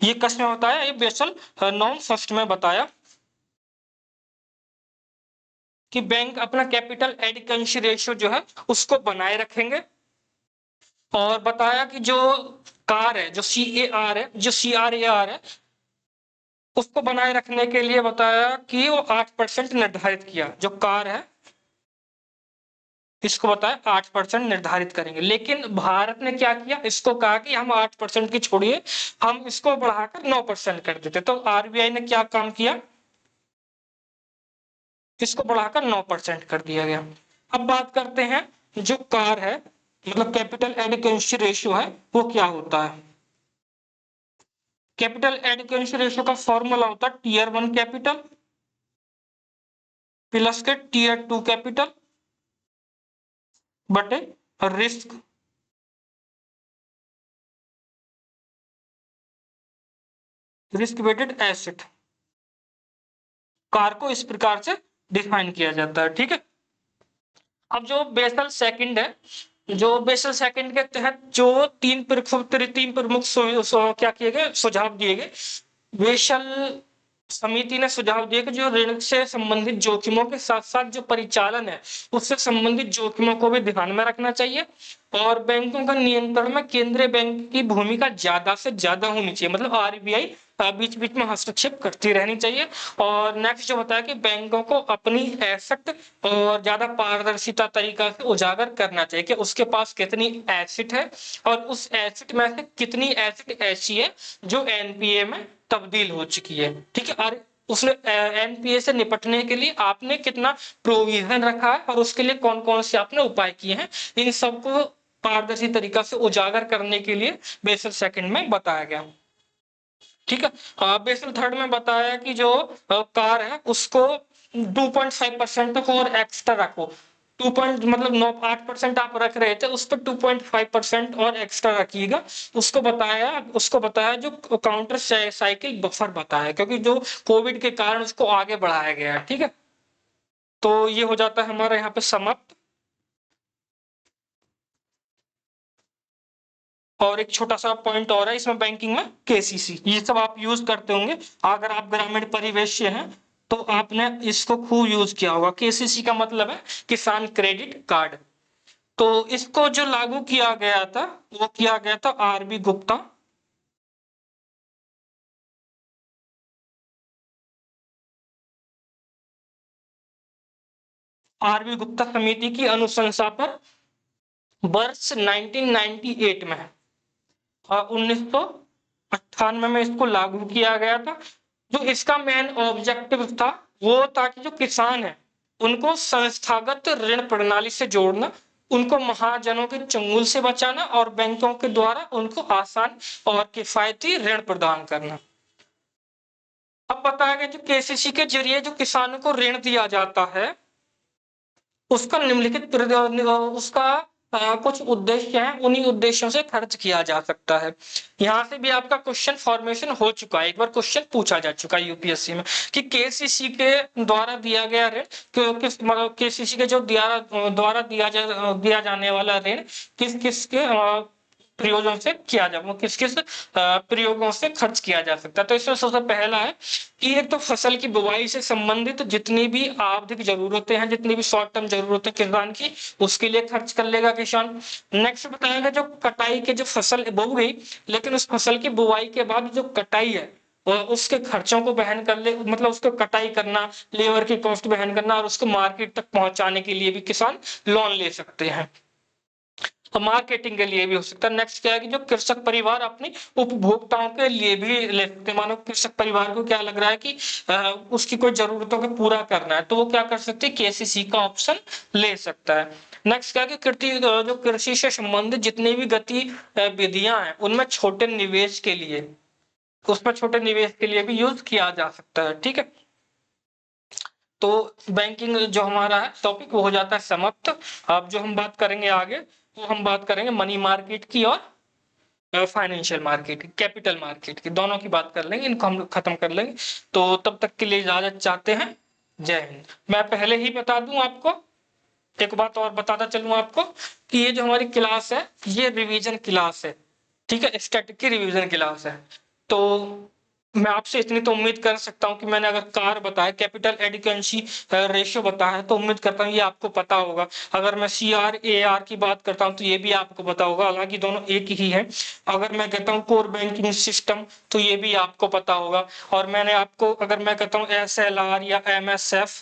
ये कस में बताया, ये बेसल नॉन फर्स्ट में बताया कि बैंक अपना कैपिटल एडिक्वेंसी रेशियो जो है उसको बनाए रखेंगे। और बताया कि जो कार है, जो CAR है, जो CRAR है, उसको बनाए रखने के लिए बताया कि वो 8% निर्धारित किया। जो कार है इसको बताया 8% निर्धारित करेंगे। लेकिन भारत ने क्या किया, इसको कहा कि हम 8% की छोड़िए, हम इसको बढ़ाकर 9% कर देते। तो RBI ने क्या काम किया, इसको बढ़ाकर 9% कर दिया गया। अब बात करते हैं जो कार है, मतलब कैपिटल एडिक्वेंसी रेशियो है वो क्या होता है। कैपिटल एडिक्वेंसी रेशियो का फॉर्मूला होता है Tier 1 कैपिटल प्लस के Tier 2 कैपिटल बटे risk risk weighted asset. CAR को इस प्रकार से डिफाइन किया जाता है। ठीक है। अब जो बेसल सेकंड है, जो बेसल सेकंड के तहत जो तीन प्रमुख क्या किए गए, सुझाव दिए गए। बेसल समिति ने सुझाव दिया कि जो ऋण से संबंधित जोखिमों के साथ साथ जो परिचालन है उससे संबंधित जोखिमों को भी ध्यान में रखना चाहिए। और बैंकों का नियंत्रण में केंद्रीय बैंक की भूमिका ज्यादा से ज्यादा होनी चाहिए, मतलब RBI बीच बीच में हस्तक्षेप करती रहनी चाहिए। और नेक्स्ट जो बताया कि बैंकों को अपनी एसेट और ज्यादा पारदर्शिता तरीका से उजागर करना चाहिए कि उसके पास कितनी एसेट है और उस एसेट में से कितनी एसेट ऐसी है जो NPA में तब्दील हो चुकी है। ठीक है। और उसने NPA से निपटने के लिए आपने कितना प्रोविजन रखा है और उसके लिए कौन कौन से आपने उपाय किए हैं, इन सबको पारदर्शी तरीका से उजागर करने के लिए बेसल सेकंड में बताया गया। ठीक है। बेसल थर्ड में बताया कि जो कार है उसको 2.5% तक और एक्स्ट्रा रखो। 2 पॉइंट मतलब 8% आप रख रहे थे, उस पर 2.5% और एक्स्ट्रा रखिएगा। उसको बताया जो काउंटर साइकिल बफर बताया, क्योंकि जो कोविड के कारण उसको आगे बढ़ाया गया है। ठीक है। तो ये हो जाता है हमारा यहाँ पे समाप्त। और एक छोटा सा पॉइंट और है इसमें, बैंकिंग में KCC ये सब आप यूज करते होंगे। अगर आप ग्रामीण परिवेश से हैं तो आपने इसको खूब यूज किया होगा। KCC का मतलब है किसान क्रेडिट कार्ड। तो इसको जो लागू किया गया था वो किया गया था RB गुप्ता, RB गुप्ता समिति की अनुशंसा पर वर्ष 1998 में, 1998 में इसको लागू किया गया था। जो इसका मेन ऑब्जेक्टिव था वो था कि जो किसान है उनको संस्थागत ऋण प्रणाली से जोड़ना, उनको महाजनों के चंगुल से बचाना और बैंकों के द्वारा उनको आसान और किफायती ऋण प्रदान करना। अब बताया गया जो KCC के जरिए जो किसानों को ऋण दिया जाता है उसका निम्नलिखित उसका कुछ उद्देश्य हैं, उन्हीं उद्देश्यों से खर्च किया जा सकता है। यहाँ से भी आपका क्वेश्चन फॉर्मेशन हो चुका है, एक बार क्वेश्चन पूछा जा चुका है यूपीएससी में कि केसीसी के द्वारा दिया गया ऋण किस मतलब केसीसी के जो द्वारा दिया जाने वाला ऋण किस किस के प्रयोजन से किया जा किस किस प्रयोगों से खर्च किया जा सकता है। तो इसमें सबसे पहला है कि एक तो फसल की बुवाई से संबंधित जितनी भी आवधिक जरूरतें हैं, जितनी भी शॉर्ट टर्म जरूरतें किसान की, उसके लिए खर्च कर लेगा किसान। नेक्स्ट बताएगा जो कटाई के जो फसल बो गई, लेकिन उस फसल की बुवाई के बाद जो कटाई है और उसके खर्चों को वहन कर ले, मतलब उसको कटाई करना, लेबर की कॉस्ट वहन करना और उसको मार्केट तक पहुंचाने के लिए भी किसान लोन ले सकते हैं। तो मार्केटिंग के लिए भी हो सकता है। नेक्स्ट क्या है कि जो कृषक परिवार अपने उपभोक्ताओं के लिए भी ले सकते हैं। मानो कृषक परिवार को क्या लग रहा है कि उसकी कोई जरूरतों को पूरा करना है, तो वो क्या कर सकते हैं, केसीसी का ऑप्शन ले सकता है। नेक्स्ट क्या है कि जो कृषि से संबंधित जितनी भी गतिविधियां हैं उनमें छोटे निवेश के लिए, उसमें छोटे निवेश के लिए भी यूज किया जा सकता है। ठीक है, तो बैंकिंग जो हमारा है टॉपिक वो हो जाता है समाप्त। अब जो हम बात करेंगे आगे, वो हम बात करेंगे मनी मार्केट की और फाइनेंशियल मार्केट की, कैपिटल मार्केट की, दोनों की बात कर लेंगे, इनको हम खत्म कर लेंगे। तो तब तक के लिए इजाजत चाहते हैं। जय हिंद। मैं पहले ही बता दूं आपको, एक बात और बताता चलूं आपको कि ये जो हमारी क्लास है ये रिवीजन क्लास है। ठीक है, स्टैटिक की रिवीजन क्लास है। तो मैं आपसे इतनी तो उम्मीद कर सकता हूं कि मैंने अगर कार बताया, कैपिटल एडिक्वेंसी रेशियो बताया, तो उम्मीद करता हूं ये आपको पता होगा। अगर मैं CRAR की बात करता हूं तो ये भी आपको पता होगा, हालांकि दोनों एक ही है। अगर मैं कहता हूं कोर बैंकिंग सिस्टम तो ये भी आपको पता होगा। और मैंने आपको अगर मैं कहता हूं SLR या MSF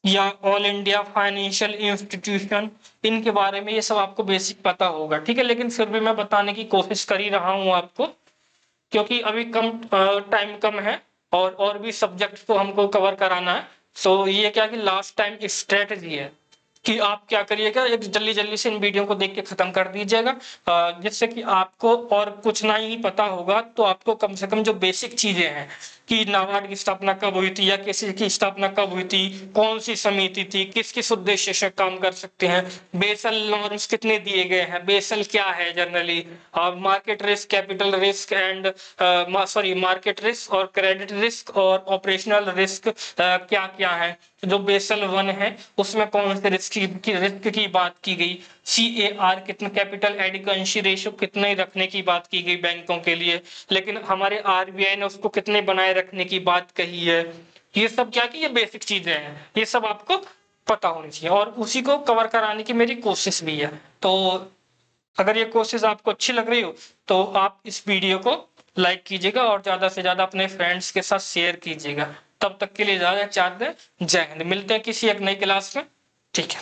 या ऑल इंडिया फाइनेंशियल इंस्टीट्यूशन, इनके बारे में ये सब आपको बेसिक पता होगा। ठीक है, लेकिन फिर भी मैं बताने की कोशिश कर ही रहा हूं आपको, क्योंकि अभी कम टाइम कम है और भी सब्जेक्ट को हमको कवर कराना है। सो ये क्या कि लास्ट टाइम की स्ट्रेटजी है कि आप क्या करिएगा, एक जल्दी जल्दी से इन वीडियो को देख के खत्म कर दीजिएगा, जिससे कि आपको और कुछ ना ही पता होगा तो आपको कम से कम जो बेसिक चीजें हैं कि नाबार्ड की स्थापना कब हुई थी या किसी की स्थापना कब हुई थी, कौन सी समिति थी, किस किस उद्देश्य से काम कर सकते हैं, बेसल नॉर्म्स कितने दिए गए हैं, बेसल क्या है generally, market risk, capital risk and sorry market risk और क्रेडिट रिस्क और ऑपरेशनल रिस्क क्या क्या है। जो बेसल 1 है उसमें कौन से रिस्क की बात की गई, CAR कितना, कैपिटल एडिक्वेंसी रेशियो कितने रखने की बात की गई बैंकों के लिए, लेकिन हमारे RBI ने उसको कितने बनाए रखने की बात कही है। ये सब क्या कि ये बेसिक चीजें हैं, ये सब आपको पता होनी चाहिए और उसी को कवर कराने की मेरी कोशिश भी है। तो अगर ये कोशिश आपको अच्छी लग रही हो तो आप इस वीडियो को लाइक कीजिएगा और ज्यादा से ज्यादा अपने फ्रेंड्स के साथ शेयर कीजिएगा। तब तक के लिए ज्यादा चाहते हैं। जय हिंद। मिलते हैं किसी एक नई क्लास में। ठीक है।